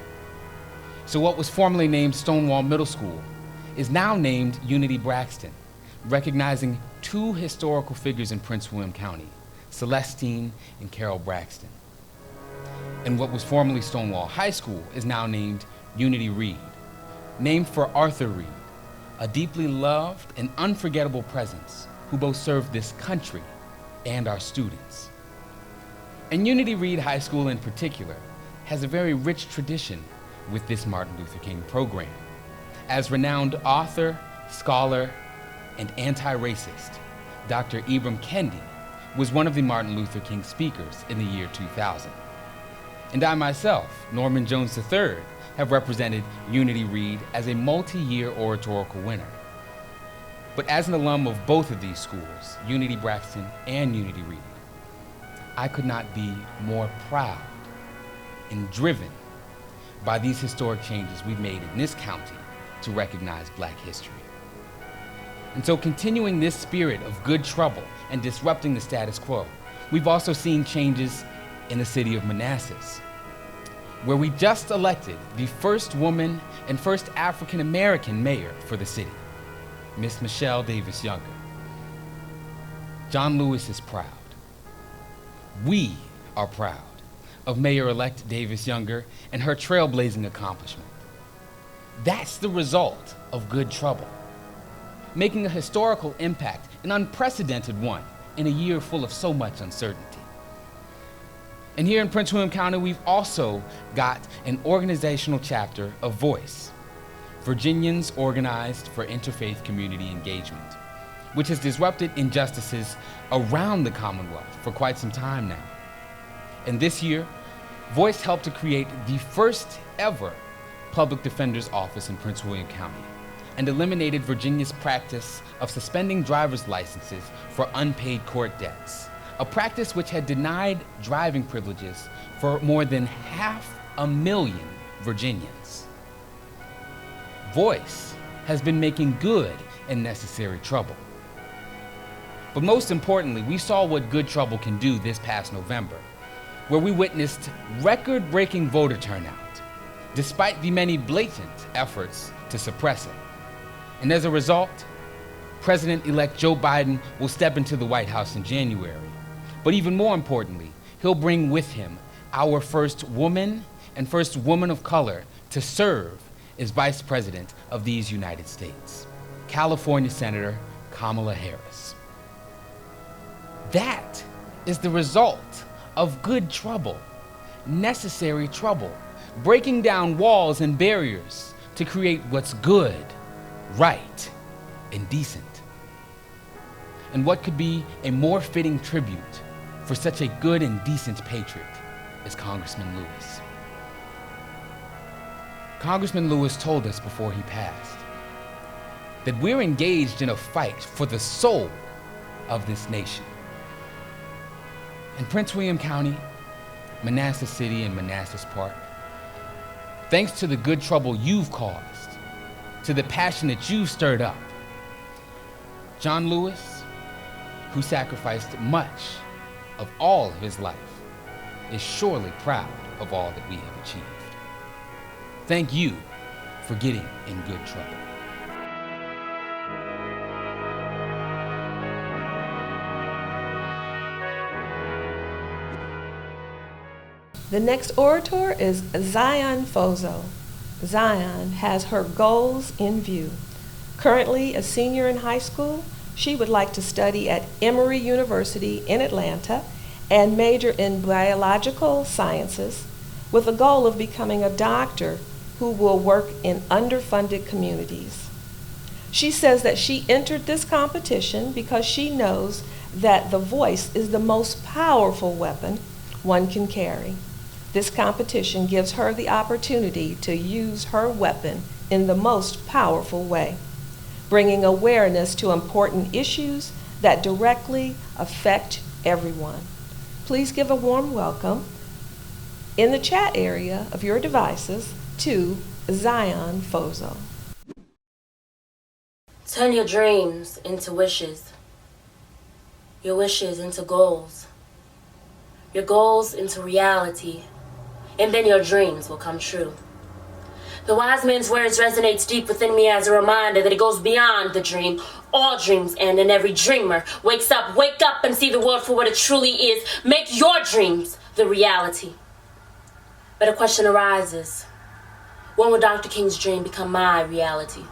So what was formerly named Stonewall Middle School is now named Unity Braxton, recognizing two historical figures in Prince William County, Celestine and Carol Braxton. And what was formerly Stonewall High School is now named Unity Reed, named for Arthur Reed, a deeply loved and unforgettable presence who both served this country and our students. And Unity Reed High School in particular has a very rich tradition with this Martin Luther King program. As renowned author, scholar, and anti-racist, Dr. Ibram Kendi was one of the Martin Luther King speakers in the year 2000. And I myself, Norman Jones III, have represented Unity Reed as a multi-year oratorical winner. But as an alum of both of these schools, Unity Braxton and Unity Reed, I could not be more proud and driven by these historic changes we've made in this county to recognize Black history. And so continuing this spirit of good trouble and disrupting the status quo, we've also seen changes in the city of Manassas, where we just elected the first woman and first African American mayor for the city, Miss Michelle Davis Younger. John Lewis is proud. We are proud of Mayor-elect Davis Younger and her trailblazing accomplishment. That's the result of good trouble, making a historical impact, an unprecedented one, in a year full of so much uncertainty. And here in Prince William County, we've also got an organizational chapter of Voice, Virginians Organized for Interfaith Community Engagement, which has disrupted injustices around the Commonwealth for quite some time now. And this year, Voice helped to create the first ever public defender's office in Prince William County and eliminated Virginia's practice of suspending driver's licenses for unpaid court debts, a practice which had denied driving privileges for more than 500,000 Virginians. Voice has been making good and necessary trouble. But most importantly, we saw what good trouble can do this past November, where we witnessed record-breaking voter turnout, despite the many blatant efforts to suppress it. And as a result, President-elect Joe Biden will step into the White House in January. But even more importantly, he'll bring with him our first woman and first woman of color to serve as Vice President of these United States, California Senator Kamala Harris. That is the result of good trouble, necessary trouble, breaking down walls and barriers to create what's good, right, and decent. And what could be a more fitting tribute for such a good and decent patriot as Congressman Lewis? Congressman Lewis told us before he passed that we're engaged in a fight for the soul of this nation. In Prince William County, Manassas City, and Manassas Park, thanks to the good trouble you've caused, to the passion that you've stirred up, John Lewis, who sacrificed much of all of his life, is surely proud of all that we have achieved. Thank you for getting in good trouble. The next orator is Zion Fozo. Zion has her goals in view. Currently a senior in high school, she would like to study at Emory University in Atlanta and major in biological sciences with a goal of becoming a doctor who will work in underfunded communities. She says that she entered this competition because she knows that the voice is the most powerful weapon one can carry. This competition gives her the opportunity to use her weapon in the most powerful way, bringing awareness to important issues that directly affect everyone. Please give a warm welcome in the chat area of your devices to Zion Fozo. Turn your dreams into wishes, your wishes into goals, your goals into reality, and then your dreams will come true. The wise man's words resonates deep within me as a reminder that it goes beyond the dream. All dreams end, and every dreamer wakes up. Wake up and see the world for what it truly is. Make your dreams the reality. But a question arises. When will Dr. King's dream become my reality?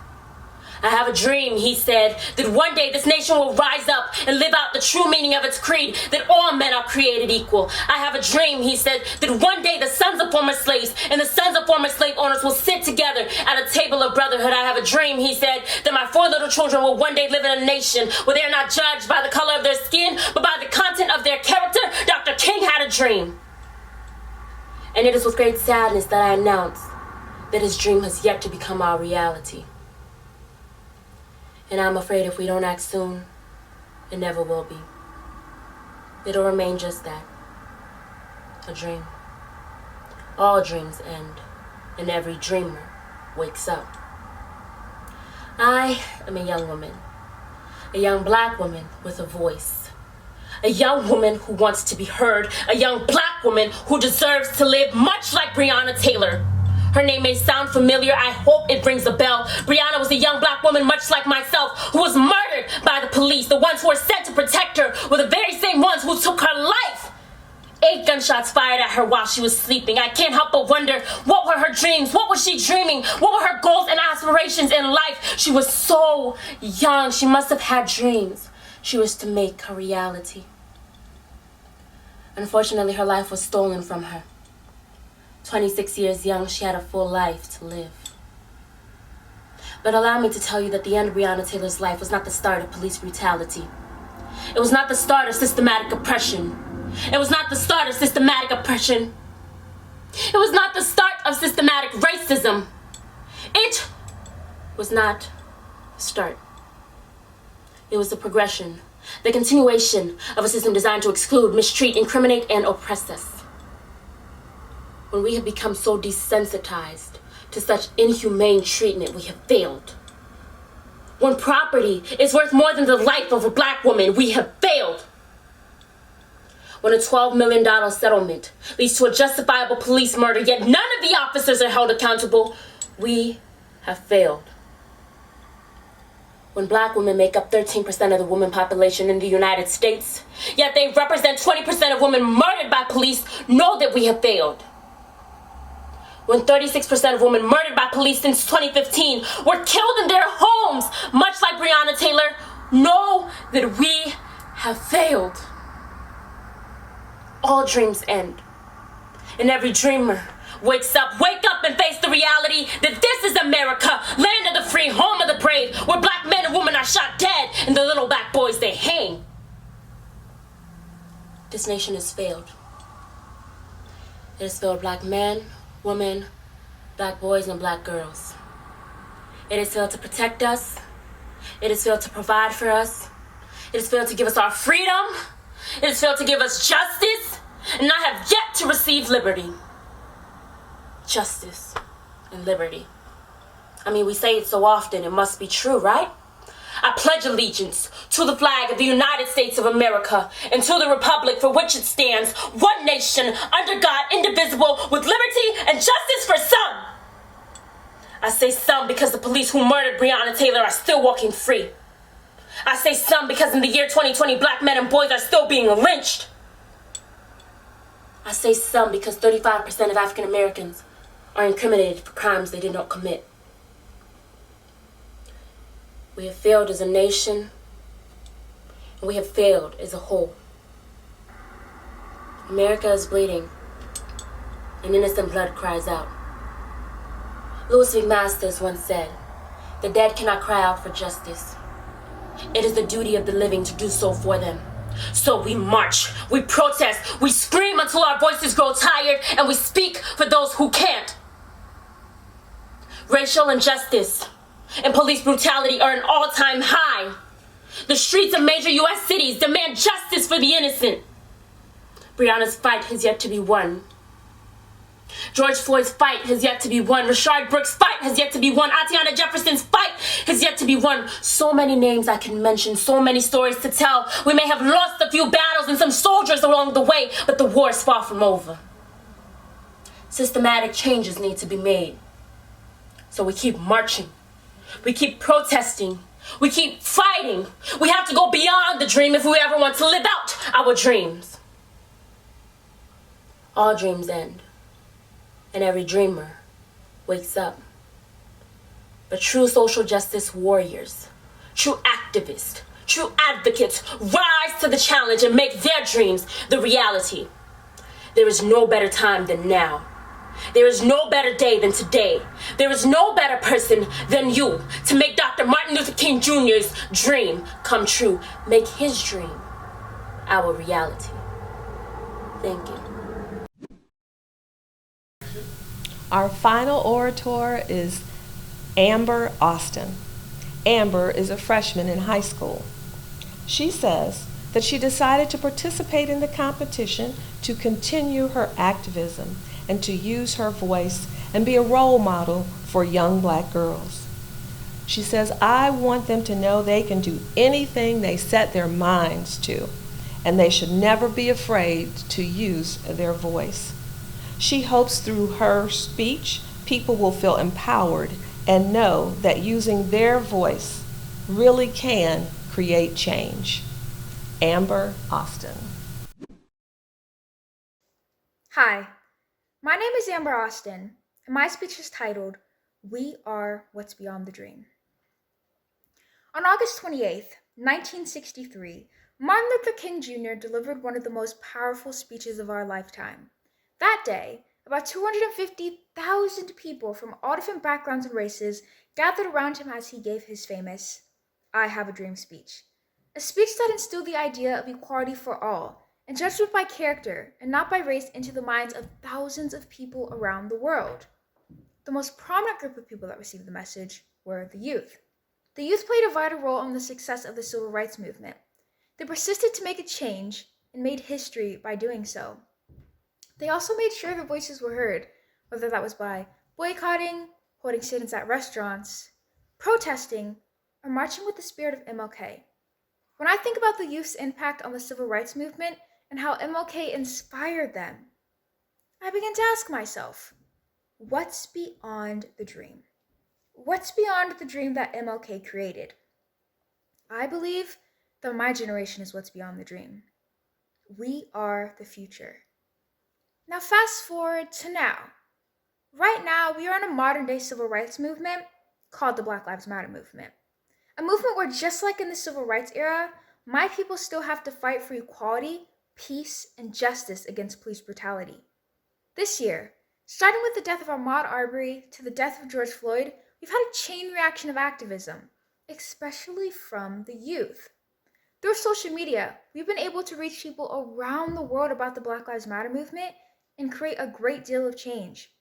I have a dream, he said, that one day this nation will rise up and live out the true meaning of its creed, that all men are created equal. I have a dream, he said, that one day the sons of former slaves and the sons of former slave owners will sit together at a table of brotherhood. I have a dream, he said, that my 4 little children will one day live in a nation where they are not judged by the color of their skin, but by the content of their character. Dr. King had a dream. And it is with great sadness that I announce that his dream has yet to become our reality. And I'm afraid if we don't act soon, it never will be. It'll remain just that, a dream. All dreams end, and every dreamer wakes up. I am a young woman, a young black woman with a voice, a young woman who wants to be heard, a young black woman who deserves to live much like Breonna Taylor. Her name may sound familiar. I hope it rings a bell. Breonna was a young black woman, much like myself, who was murdered by the police. The ones who were sent to protect her were the very same ones who took her life. 8 gunshots fired at her while she was sleeping. I can't help but wonder, what were her dreams? What was she dreaming? What were her goals and aspirations in life? She was so young. She must have had dreams she was to make a reality. Unfortunately, her life was stolen from her. 26 years young, she had a full life to live. But allow me to tell you that the end of Breonna Taylor's life was not the start of police brutality. It was not the start of systematic oppression. It was not the start of systematic oppression. It was not the start of systematic racism. It was not the start. It was the progression, the continuation of a system designed to exclude, mistreat, incriminate, and oppress us. When we have become so desensitized to such inhumane treatment, we have failed When property is worth more than the life of a black woman, we have failed. When a $12 million settlement leads to a justifiable police murder, yet none of the officers are held accountable, we have failed. When black women make up 13% of the women population in the United States, yet they represent 20% of women murdered by police, know that we have failed. When 36% of women murdered by police since 2015 were killed in their homes, much like Breonna Taylor, know that we have failed. All dreams end, and every dreamer wakes up. Wake up and face the reality that this is America, land of the free, home of the brave, where black men and women are shot dead and the little black boys they hang. This nation has failed. It has failed black men, women, black boys, and black girls. It has failed to protect us. It has failed to provide for us. It has failed to give us our freedom. It has failed to give us justice, and I have yet to receive liberty. Justice and liberty. I mean, we say it so often, it must be true, right? I pledge allegiance to the flag of the United States of America and to the republic for which it stands, one nation, under God, indivisible, with liberty and justice for some. I say some because the police who murdered Breonna Taylor are still walking free. I say some because in the year 2020, black men and boys are still being lynched. I say some because 35% of African Americans are incriminated for crimes they did not commit. We have failed as a nation, and we have failed as a whole. America is bleeding, and innocent blood cries out. Louis V. Masters once said, "The dead cannot cry out for justice. It is the duty of the living to do so for them." So we march, we protest, we scream until our voices grow tired, and we speak for those who can't. Racial injustice and police brutality are an all-time high. The streets of major U.S. cities demand justice for the innocent. Breonna's fight has yet to be won. George Floyd's fight has yet to be won. Rashard Brooks' fight has yet to be won. Atiana Jefferson's fight has yet to be won. So many names I can mention, so many stories to tell. We may have lost a few battles and some soldiers along the way, but the war is far from over. Systematic changes need to be made. So we keep marching. We keep protesting. We keep fighting. We have to go beyond the dream if we ever want to live out our dreams. All dreams end, and every dreamer wakes up. But true social justice warriors, true activists, true advocates rise to the challenge and make their dreams the reality. There is no better time than now. There is no better day than today. There is no better person than you to make Dr. Martin Luther King Jr.'s dream come true. Make his dream our reality. Thank you. Our final orator is Amber Austin. Amber is a freshman in high school. She says that she decided to participate in the competition to continue her activism and to use her voice and be a role model for young black girls. She says, "I want them to know they can do anything they set their minds to, and they should never be afraid to use their voice." She hopes through her speech, people will feel empowered and know that using their voice really can create change. Amber Austin. Hi, my name is Amber Austin, and my speech is titled, "We Are What's Beyond the Dream." On August 28th, 1963, Martin Luther King Jr. delivered one of the most powerful speeches of our lifetime. That day, about 250,000 people from all different backgrounds and races gathered around him as he gave his famous "I Have a Dream" speech. A speech that instilled the idea of equality for all, and judgment by character and not by race into the minds of thousands of people around the world. The most prominent group of people that received the message were the youth. The youth played a vital role in the success of the civil rights movement. They persisted to make a change and made history by doing so. They also made sure their voices were heard, whether that was by boycotting, holding sit-ins at restaurants, protesting, are marching with the spirit of MLK. When I think about the youth's impact on the civil rights movement and how MLK inspired them, I begin to ask myself, what's beyond the dream? What's beyond the dream that MLK created? I believe that my generation is what's beyond the dream. We are the future. Now fast forward to now. Right now, we are in a modern-day civil rights movement called the Black Lives Matter movement. A movement where, just like in the civil rights era, my people still have to fight for equality, peace, and justice against police brutality. This year, starting with the death of Ahmaud Arbery to the death of George Floyd, we've had a chain reaction of activism, especially from the youth. Through social media, we've been able to reach people around the world about the Black Lives Matter movement and create a great deal of change.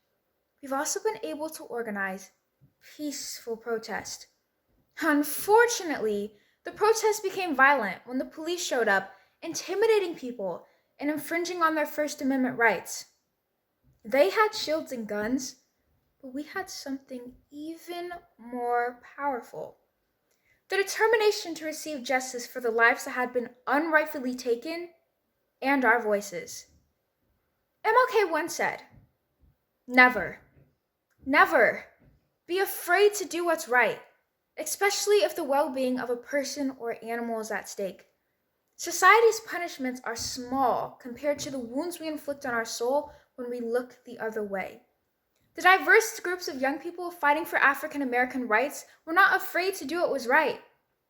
We've also been able to organize peaceful protest. Unfortunately, the protests became violent when the police showed up, intimidating people and infringing on their First Amendment rights. They had shields and guns, but we had something even more powerful. The determination to receive justice for the lives that had been unrightfully taken and our voices. MLK once said, "Never, never be afraid to do what's right, especially if the well-being of a person or animal is at stake. Society's punishments are small compared to the wounds we inflict on our soul when we look the other way." The diverse groups of young people fighting for African American rights were not afraid to do what was right.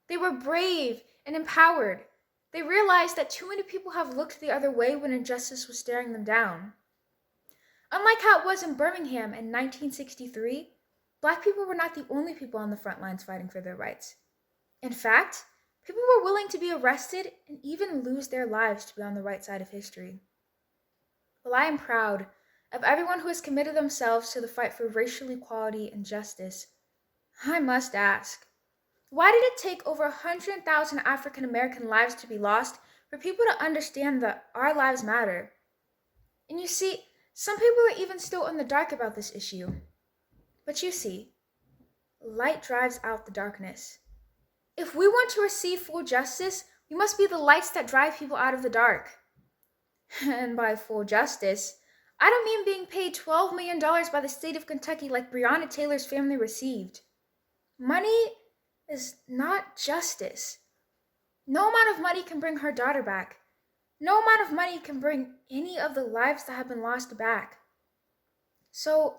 They were brave and empowered. They realized that too many people have looked the other way when injustice was staring them down. Unlike how it was in Birmingham in 1963, Black people were not the only people on the front lines fighting for their rights. In fact, people were willing to be arrested and even lose their lives to be on the right side of history. While I am proud of everyone who has committed themselves to the fight for racial equality and justice, I must ask, why did it take over 100,000 African American lives to be lost for people to understand that our lives matter? And you see, some people are even still in the dark about this issue. But you see, light drives out the darkness. If we want to receive full justice, we must be the lights that drive people out of the dark. And by full justice, I don't mean being paid $12 million by the state of Kentucky like Breonna Taylor's family received. Money is not justice. No amount of money can bring her daughter back. No amount of money can bring any of the lives that have been lost back. So,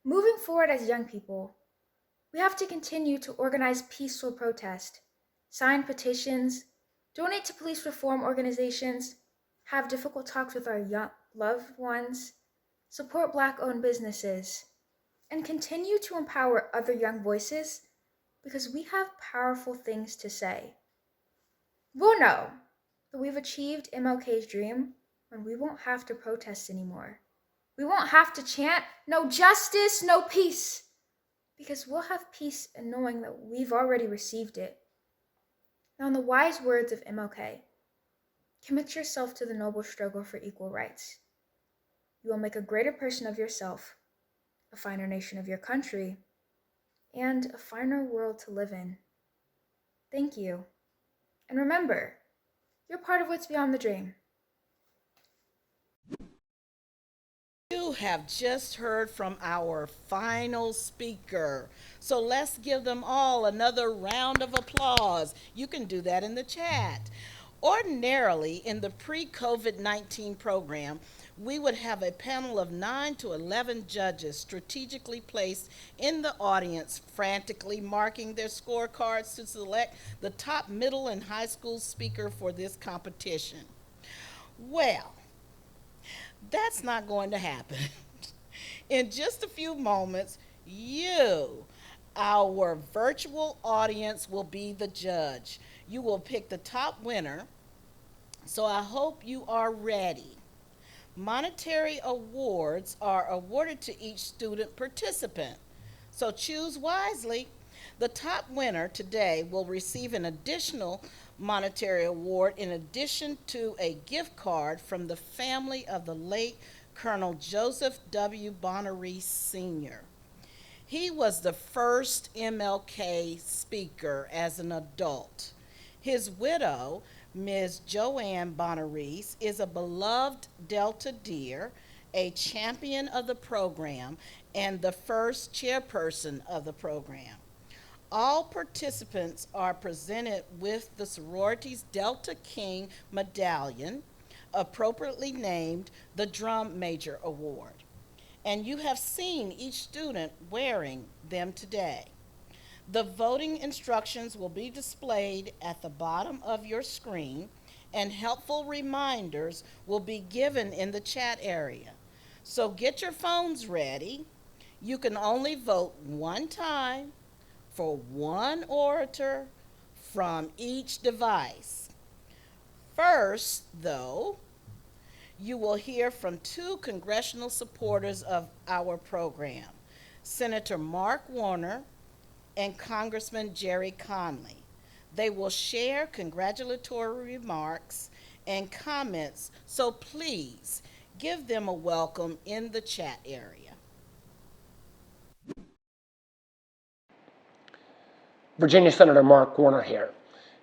moving forward as young people, we have to continue to organize peaceful protest, sign petitions, donate to police reform organizations, have difficult talks with our young loved ones, support Black-owned businesses, and continue to empower other young voices because we have powerful things to say. We'll know that we've achieved MLK's dream when we won't have to protest anymore. We won't have to chant, "No justice, no peace," because we'll have peace in knowing that we've already received it. Now, in the wise words of MLK, commit yourself to the noble struggle for equal rights. You will make a greater person of yourself, a finer nation of your country, and a finer world to live in. Thank you. And remember, you're part of what's beyond the dream. You have just heard from our final speaker. So let's give them all another round of applause. You can do that in the chat. Ordinarily, in the pre-COVID-19 program, we would have a panel of 9 to 11 judges strategically placed in the audience, frantically marking their scorecards to select the top middle and high school speaker for this competition. Well, that's not going to happen. In just a few moments, you, our virtual audience, will be the judge. You will pick the top winner, so I hope you are ready. Monetary awards are awarded to each student participant, so choose wisely. The top winner today will receive an additional monetary award in addition to a gift card from the family of the late Colonel Joseph W. Bonnery Sr. He was the first MLK speaker as an adult. His widow, Ms. Joanne Bonarise, is a beloved Delta Deer, a champion of the program, and the first chairperson of the program. All participants are presented with the sorority's Delta King medallion, appropriately named the Drum Major Award. And you have seen each student wearing them today. The voting instructions will be displayed at the bottom of your screen, and helpful reminders will be given in the chat area. So get your phones ready. You can only vote one time for one orator from each device. First, though, you will hear from two congressional supporters of our program, Senator Mark Warner and Congressman Jerry Conley. They will share congratulatory remarks and comments, so please give them a welcome in the chat area. Virginia Senator Mark Warner here,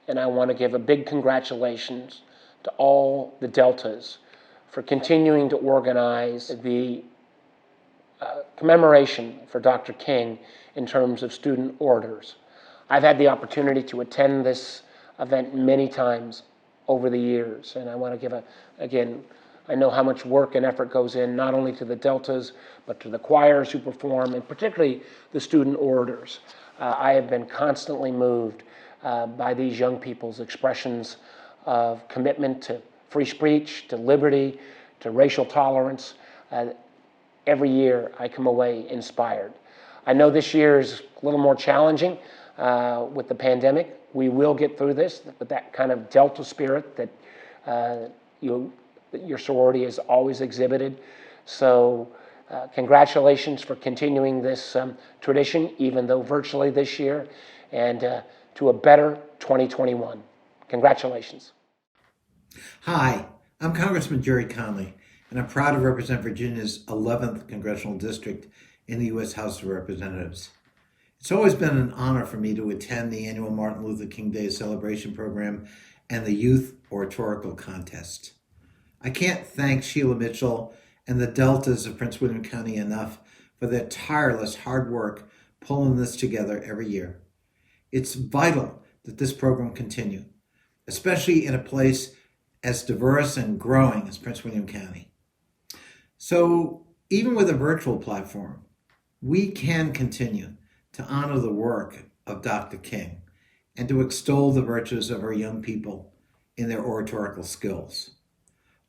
and I want to give a big congratulations to all the Deltas for continuing to organize the commemoration for Dr. King in terms of student orators. I've had the opportunity to attend this event many times over the years, and I want to give again, I know how much work and effort goes in not only to the Deltas, but to the choirs who perform, and particularly the student orators. I have been constantly moved by these young people's expressions of commitment to free speech, to liberty, to racial tolerance. Every year I come away inspired. I know this year is a little more challenging with the pandemic. We will get through this with that kind of Delta spirit that your sorority has always exhibited. So congratulations for continuing this tradition, even though virtually this year, and to a better 2021. Congratulations. Hi, I'm Congressman Jerry Conley, and I'm proud to represent Virginia's 11th Congressional District in the U.S. House of Representatives. It's always been an honor for me to attend the annual Martin Luther King Day celebration program and the Youth Oratorical Contest. I can't thank Sheila Mitchell and the Deltas of Prince William County enough for their tireless hard work pulling this together every year. It's vital that this program continue, especially in a place as diverse and growing as Prince William County. So even with a virtual platform, we can continue to honor the work of Dr. King and to extol the virtues of our young people in their oratorical skills.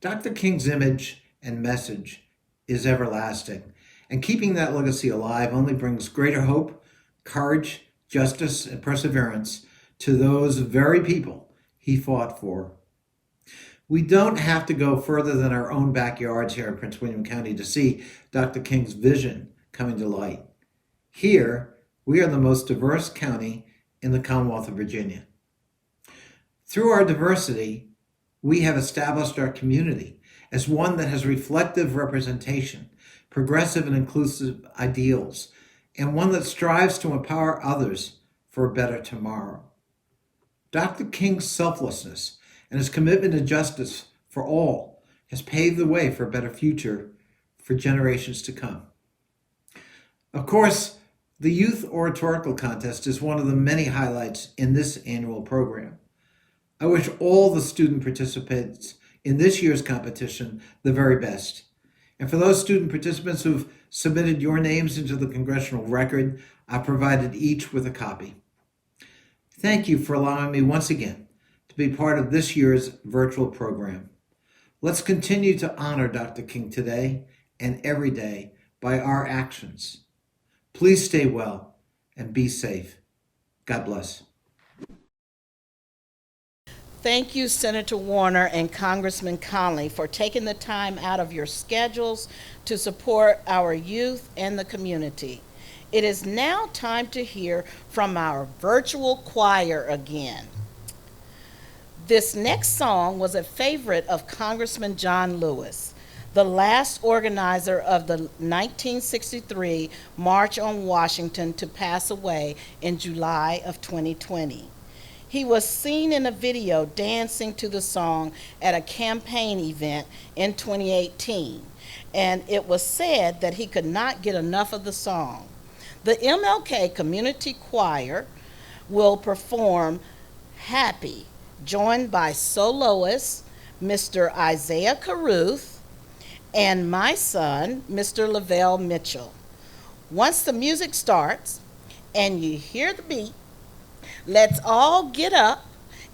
Dr. King's image and message is everlasting, and keeping that legacy alive only brings greater hope, courage, justice, and perseverance to those very people he fought for. We don't have to go further than our own backyards here in Prince William County to see Dr. King's vision coming to light. Here, we are the most diverse county in the Commonwealth of Virginia. Through our diversity, we have established our community as one that has reflective representation, progressive and inclusive ideals, and one that strives to empower others for a better tomorrow. Dr. King's selflessness and his commitment to justice for all has paved the way for a better future for generations to come. Of course, the Youth Oratorical Contest is one of the many highlights in this annual program. I wish all the student participants in this year's competition the very best. And for those student participants who've submitted your names into the congressional record, I provided each with a copy. Thank you for allowing me once again to be part of this year's virtual program. Let's continue to honor Dr. King today and every day by our actions. Please stay well and be safe. God bless. Thank you, Senator Warner and Congressman Conley, for taking the time out of your schedules to support our youth and the community. It is now time to hear from our virtual choir again. This next song was a favorite of Congressman John Lewis. the last organizer of the 1963 March on Washington, to pass away in July of 2020. He was seen in a video dancing to the song at a campaign event in 2018, and it was said that he could not get enough of the song. The MLK Community Choir will perform Happy, joined by soloist Mr. Isaiah Caruth and my son, Mr. Lavelle Mitchell. Once the music starts and you hear the beat, let's all get up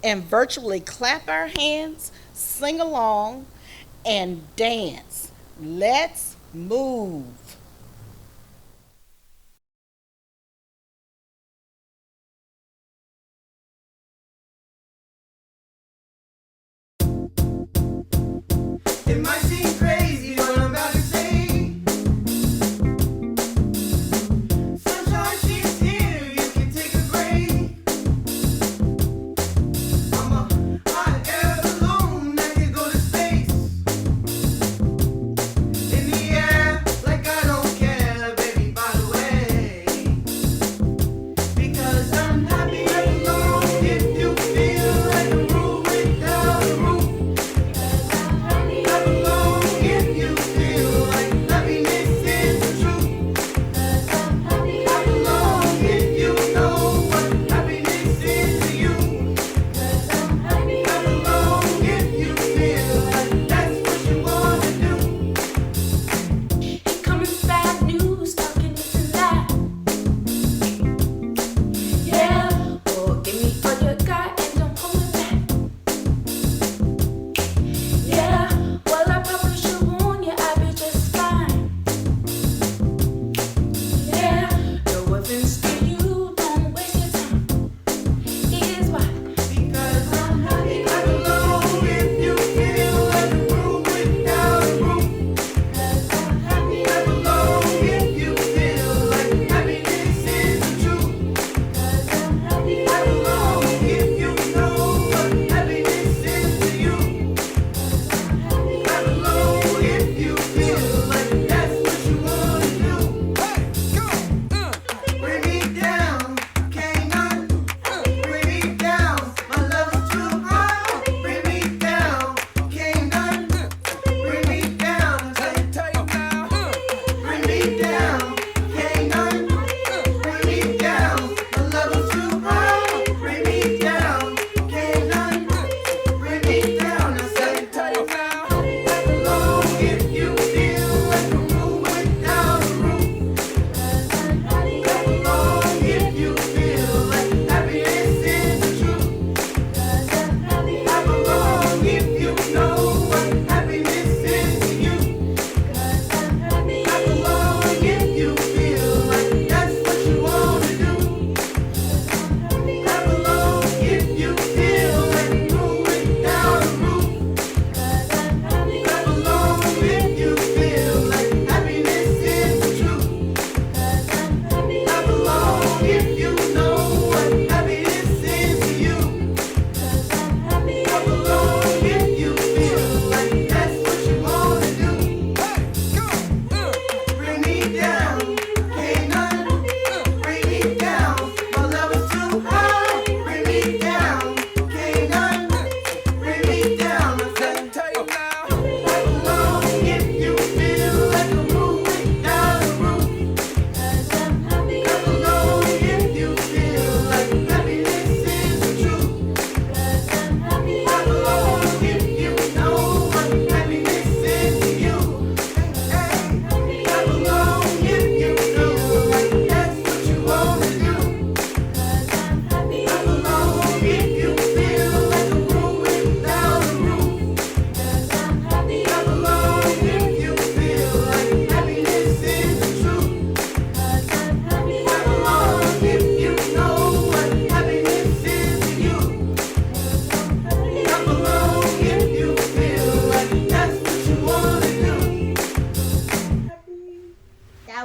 and virtually clap our hands, sing along, and dance. Let's move. It might seem crazy what I'm about to say. Sunshine, she's here, you can take a break. I'm a hot air balloon that can go to space. In the air, like I don't care, baby, by the way. Because I'm happy alone if you feel like a room without a roof.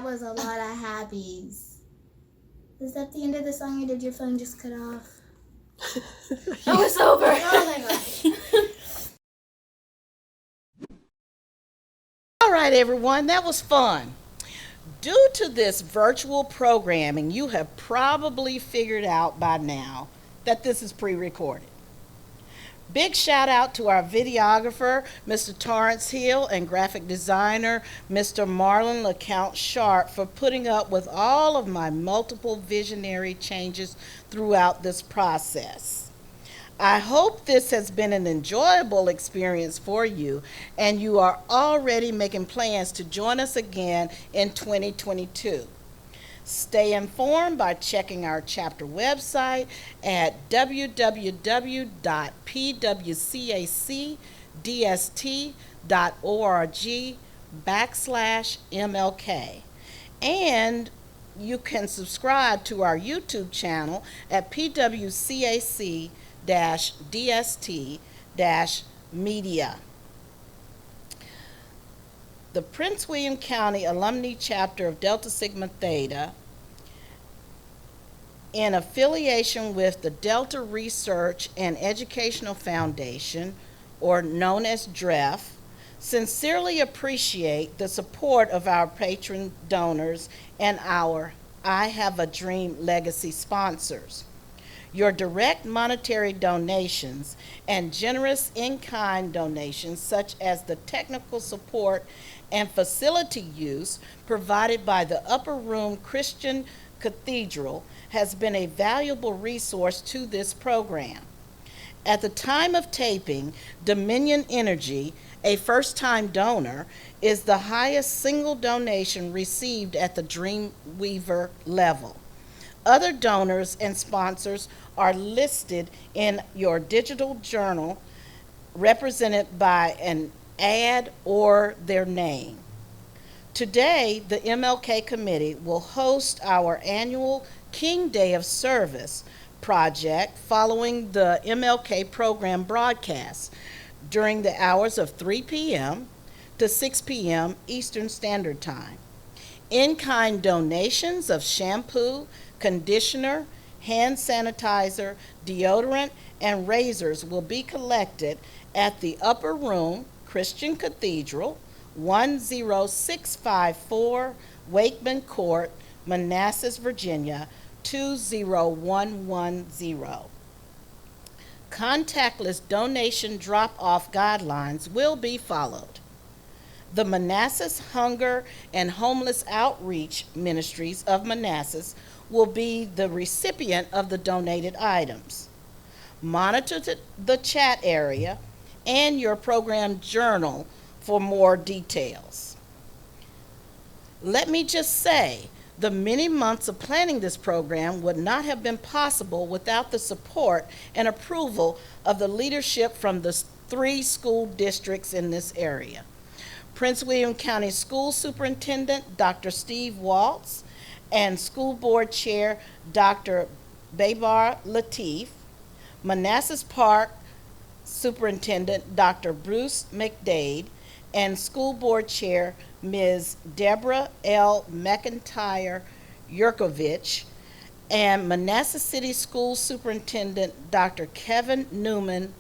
was a lot of happies. Is that the end of the song or did your phone just cut off? Oh, it's over. Oh my gosh. right, everyone, that was fun. Due to this virtual programming, you have probably figured out by now that this is pre-recorded. Big shout out to our videographer, Mr. Torrance Hill, and graphic designer, Mr. Marlon LeCount Sharp, for putting up with all of my multiple visionary changes throughout this process. I hope this has been an enjoyable experience for you, and you are already making plans to join us again in 2022. Stay informed by checking our chapter website at www.pwcac-dst.org/MLK. And you can subscribe to our YouTube channel at PWCAC-DST-MEDIA. The Prince William County Alumni Chapter of Delta Sigma Theta, in affiliation with the Delta Research and Educational Foundation, or known as DREF, sincerely appreciate the support of our patron donors and our I Have a Dream legacy sponsors. Your direct monetary donations and generous in-kind donations, such as the technical support and facility use provided by the Upper Room Christian Cathedral, has been a valuable resource to this program. At the time of taping, Dominion Energy, a first-time donor, is the highest single donation received at the Dreamweaver level. Other donors and sponsors are listed in your digital journal, represented by an ad or their name. Today, the MLK Committee will host our annual King Day of Service project following the MLK program broadcast during the hours of 3 p.m. to 6 p.m. Eastern Standard Time. In-kind donations of shampoo, conditioner, hand sanitizer, deodorant, and razors will be collected at the Upper Room Christian Cathedral, 10654 Wakeman Court, Manassas, Virginia, 20110. Contactless donation drop-off guidelines will be followed. The Manassas Hunger and Homeless Outreach Ministries of Manassas will be the recipient of the donated items. Monitor the chat area and your program journal for more details. Let me just say, the many months of planning this program would not have been possible without the support and approval of the leadership from the 3 school districts in this area. Prince William County School Superintendent Dr. Steve Waltz and School Board Chair Dr. Babar Latif, Manassas Park Superintendent Dr. Bruce McDade, and School Board Chair Ms. Deborah L. McIntyre Yurkovich, and Manassas City School Superintendent Dr. Kevin Newman,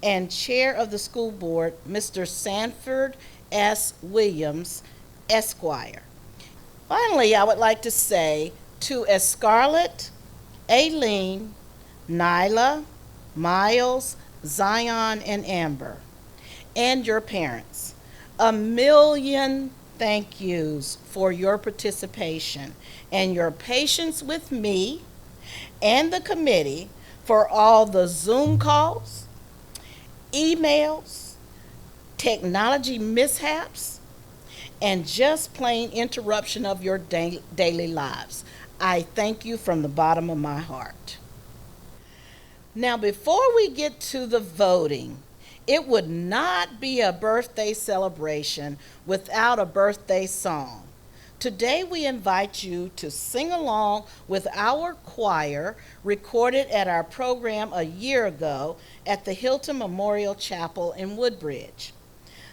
and Chair of the School Board Mr. Sanford S. Williams, Esquire. Finally, I would like to say to Scarlett, Aileen, Nyla, Miles, Zion, and Amber, and your parents, a million thank yous for your participation and your patience with me and the committee for all the Zoom calls, emails, technology mishaps, and just plain interruption of your daily lives. I thank you from the bottom of my heart. Now, before we get to the voting, it would not be a birthday celebration without a birthday song. Today we invite you to sing along with our choir recorded at our program a year ago at the Hilton Memorial Chapel in Woodbridge.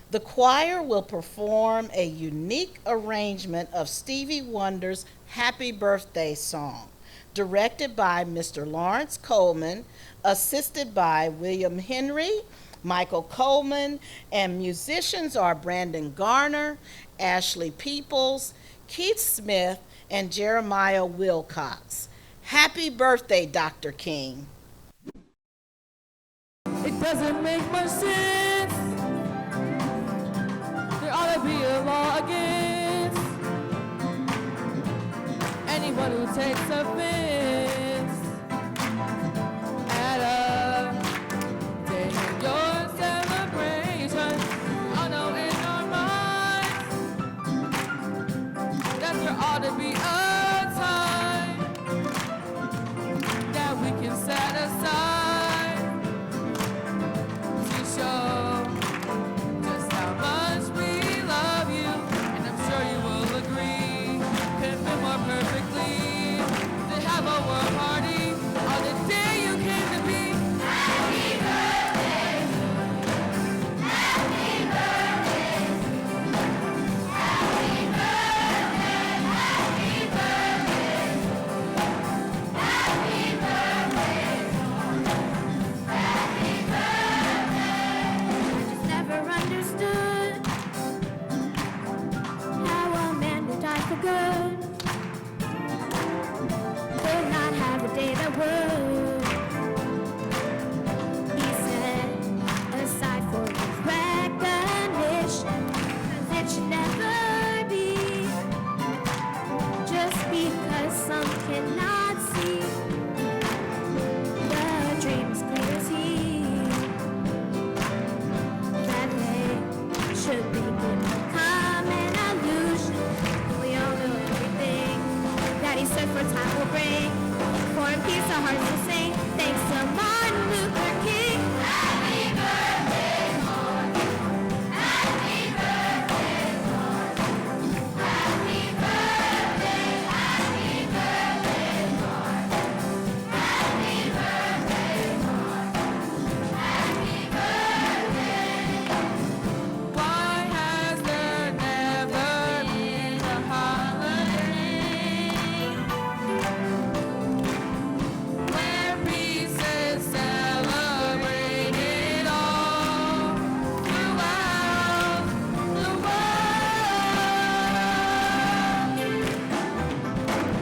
The choir will perform a unique arrangement of Stevie Wonder's Happy Birthday song, directed by Mr. Lawrence Coleman, assisted by William Henry, Michael Coleman, and musicians are Brandon Garner, Ashley Peoples, Keith Smith, and Jeremiah Wilcox. Happy birthday, Dr. King. It doesn't make much sense. There ought to be a law against anyone who takes offense at a day in your celebration. I know in our minds that there ought to be a time that we can set aside to show just how much we love you, and I'm sure you will agree. Couldn't fit more perfectly to have a world party on the day you came to be. Happy birthday! Happy birthday! Happy birthday! Happy birthday! Happy birthday! Happy birthday! I just never understood how a man would die for good could not have a day that would. He set aside for his recognition, 'cause it should never be just because some cannot see the dream as clear as he, that they should make it become an illusion. We all know everything that he stood for time will bring. For in peace our hearts will sing, thanks to Martin Luther King. Happy birthday, Lord. Happy birthday, Lord. Happy birthday, happy birthday, Lord. Happy birthday, Lord. Happy birthday. Why has there never been a holiday where peace is celebrated all throughout the world?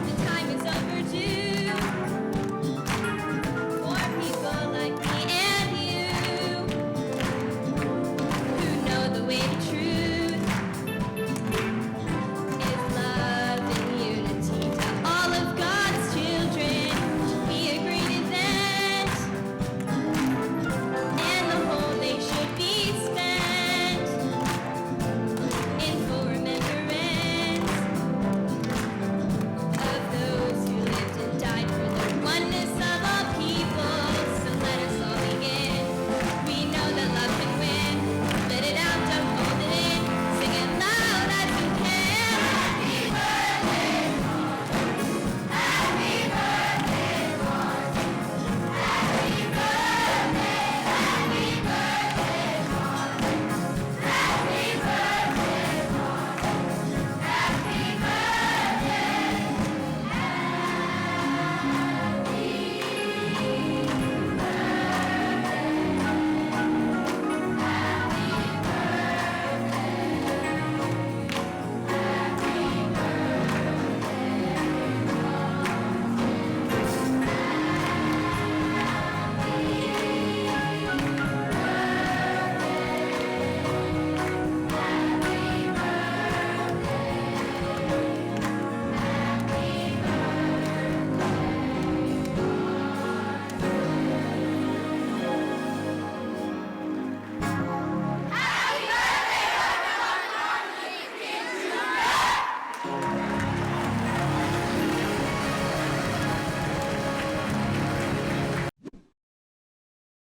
The time is overdue for people like me and you who know the way to truth is love and unity. To all of God's children should be a great event, and the whole day should be spent in full remembrance of those who lived and died for the oneness of all people. So let us all begin. We know that love can win. Let it out, don't hold it in. Sing it loud as you can. Happy birthday, Lord. Happy birthday, Lord. Happy birthday, happy birthday, Lord. Happy birthday, Lord. Happy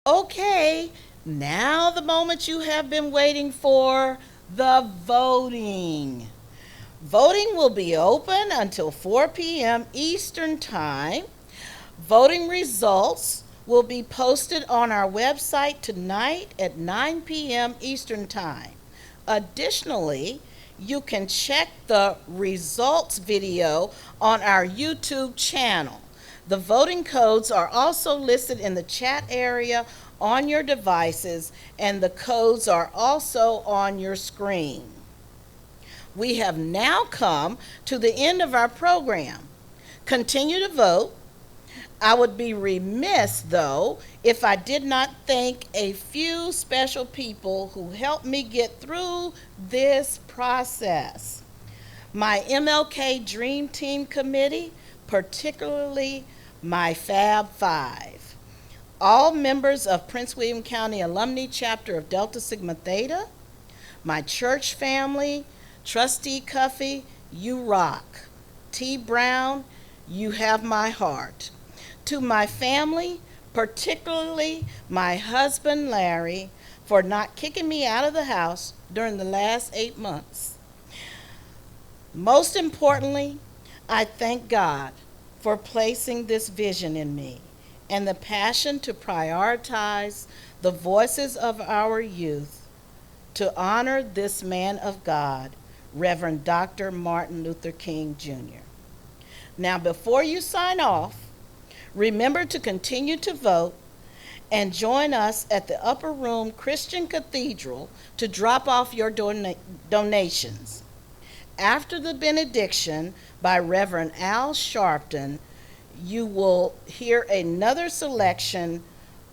Okay, now the moment you have been waiting for, the voting. Voting will be open until 4 p.m. Eastern Time. Voting results will be posted on our website tonight at 9 p.m. Eastern Time. Additionally, you can check the results video on our YouTube channel. The voting codes are also listed in the chat area on your devices, and the codes are also on your screen. We have now come to the end of our program. Continue to vote. I would be remiss, though, if I did not thank a few special people who helped me get through this process. My MLK Dream Team Committee, particularly my Fab Five. All members of Prince William County Alumni Chapter of Delta Sigma Theta, my church family, Trustee Cuffy, you rock. T. Brown, you have my heart. To my family, particularly my husband Larry, for not kicking me out of the house during the last 8 months. Most importantly, I thank God for placing this vision in me and the passion to prioritize the voices of our youth to honor this man of God, Reverend Dr. Martin Luther King Jr. Now, before you sign off, remember to continue to vote and join us at the Upper Room Christian Cathedral to drop off your donations. After the benediction by Reverend Al Sharpton, you will hear another selection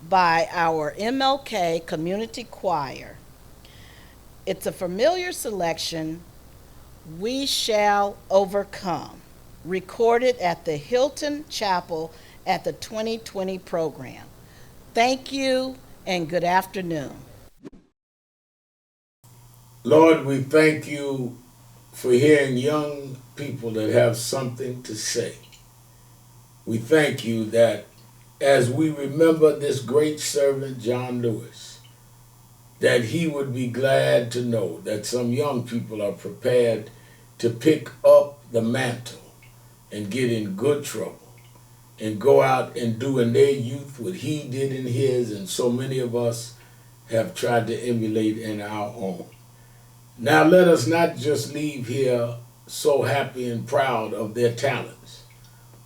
by our MLK Community Choir. It's a familiar selection, We Shall Overcome, recorded at the Hilton Chapel at the 2020 program. Thank you and good afternoon. Lord, we thank you for hearing young people that have something to say. We thank you that as we remember this great servant, John Lewis, that he would be glad to know that some young people are prepared to pick up the mantle and get in good trouble and go out and do in their youth what he did in his, and so many of us have tried to emulate in our own. Now let us not just leave here so happy and proud of their talents,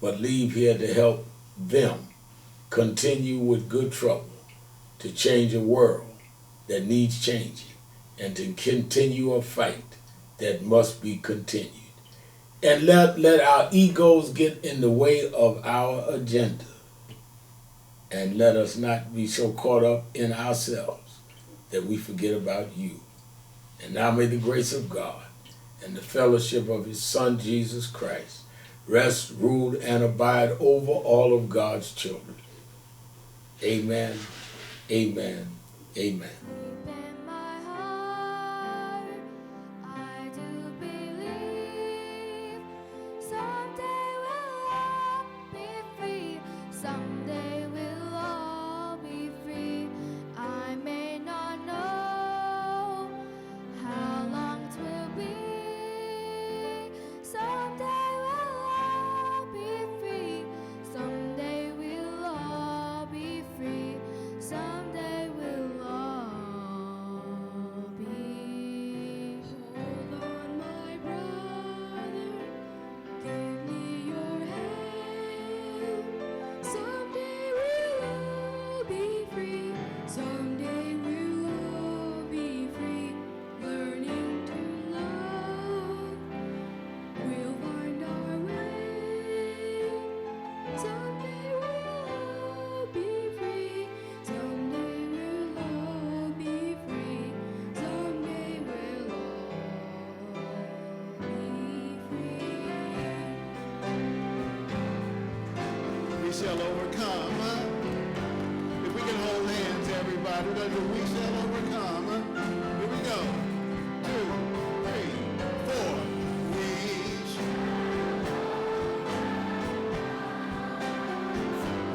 but leave here to help them continue with good trouble to change a world that needs changing and to continue a fight that must be continued. And let our egos get in the way of our agenda. And let us not be so caught up in ourselves that we forget about you. And now may the grace of God and the fellowship of his Son, Jesus Christ, rest, rule, and abide over all of God's children. Amen, amen, amen. Someday we'll all be free. I may not know how long 'twill be. Someday we'll all be free. Someday we'll all be free. Someday we'll all be. Hold on, my brother. Give me your hand. Someday we'll all be free. Someday we'll all be free. Learning to love, we'll find our way. Someday we'll all be free. Someday we'll all be free. Someday we'll all be free. We shall overcome. If we can hold hands, everybody, we shall overcome. Here we go. 2, 3, 4.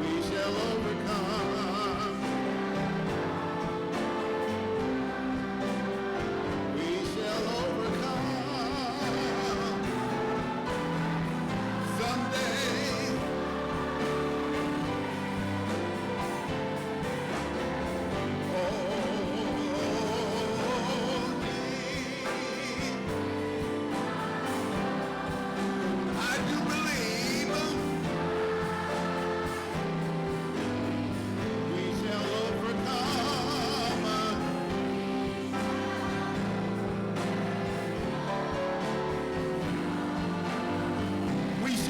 We shall overcome. We shall overcome. Someday. Oh,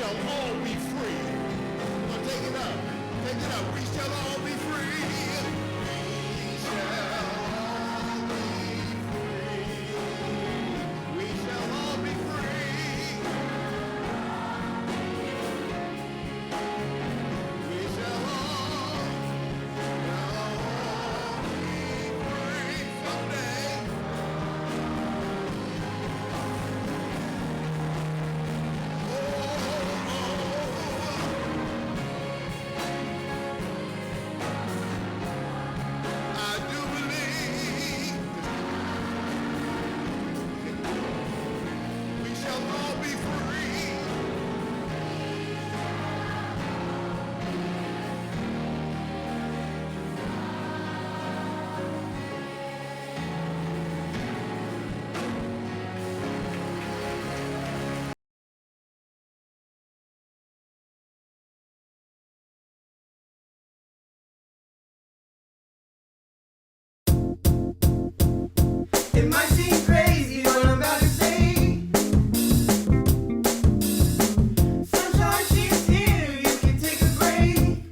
shall all be free. Come on, take it up. Take it up. We shall all be free. We shall all be free. We shall all be free. We shall all be free someday. I do believe we shall all be free. It might seem crazy what I'm about to say. Sunshine, she's here, you can take a break.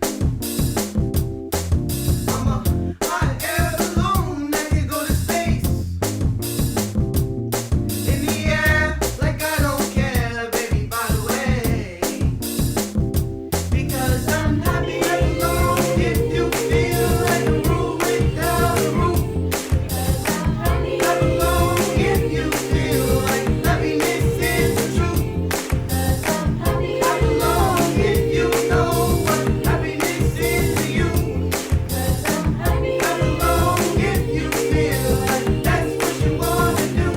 I'm a hot air balloon that can go to space. In the air, like I don't care, baby, by the way. Because I'm happy alone if you feel like a room without a roof. Clap along if you feel like happiness is the truth. Clap along if you know what happiness is to you. Clap along if you feel like that's what you wanna do.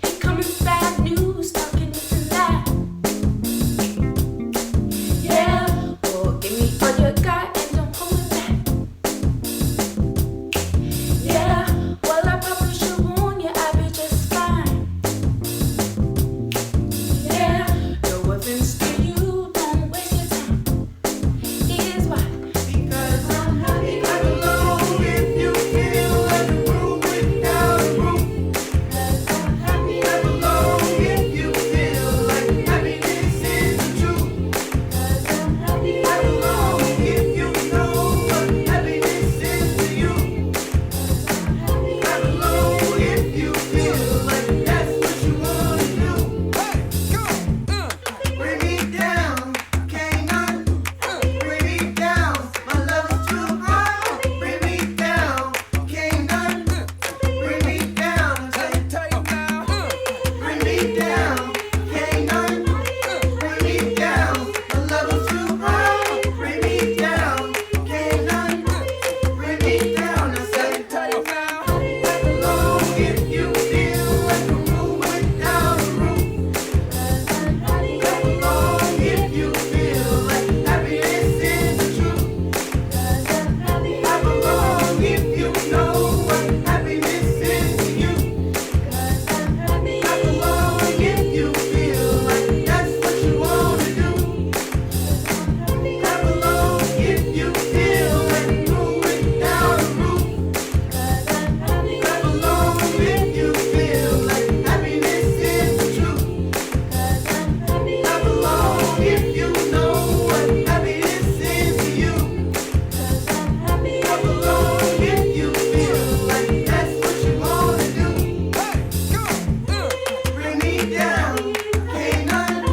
Incoming bad news, talking this and that. Yeah, well, give me all you got and don't hold it back. Yeah, well, I probably should warn you, I'll be just fine. Yeah, no offense to you, don't waste your time. Here's why. Because I'm happy. Clap along if you feel like a room without a roof. Clap along if you feel like happiness is the truth. Clap along if you know what happiness is to you. Clap along if you feel like that's what you wanna do. Bring me down, can't none. Bring me down, my love is too high. Bring me down, can't none. Bring me down, say it now. Bring me down, can't none. Bring me down, my love is too high. Bring me down, can't none. Bring me down, I say it now. Clap along if you feel like a room without a roof. Clap along if you feel like happiness is the truth. Clap along if you know what happiness is to you. Clap along if you feel like that's what you wanna do. Clap along if you feel like a room without a roof. Clap along if you feel like happiness is the truth. Clap along if you know what happiness is to you. Clap along if you feel like that's what you wanna do. Bring me down, can't none.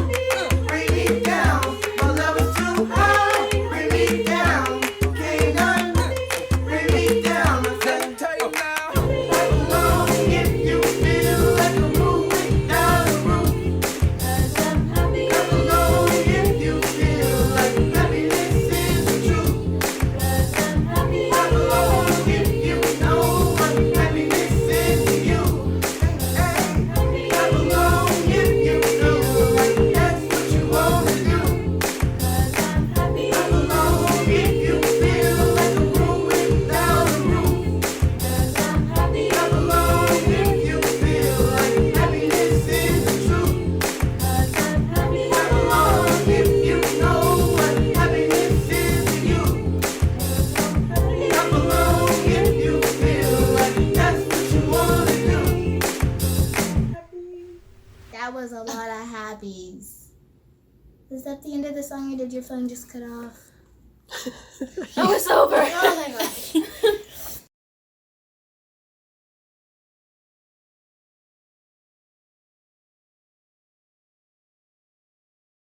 Bring me down, my love is too high. Bring me down, can't none. Bring me down, I said. Clap along if you feel like a room without a roof. Clap along if you feel like happiness is the truth. Clap along if you know what happiness is to you. Clap along if you feel like that's what you wanna do. Clap along if you feel like a room without a roof. Clap along if you feel like happiness is the truth. Clap along if you know what happiness is to you. Clap along if you feel like that's what you wanna do. That was a lot of happies. Is that the end of the song or did your phone just cut off? Oh, it's over. Oh my gosh.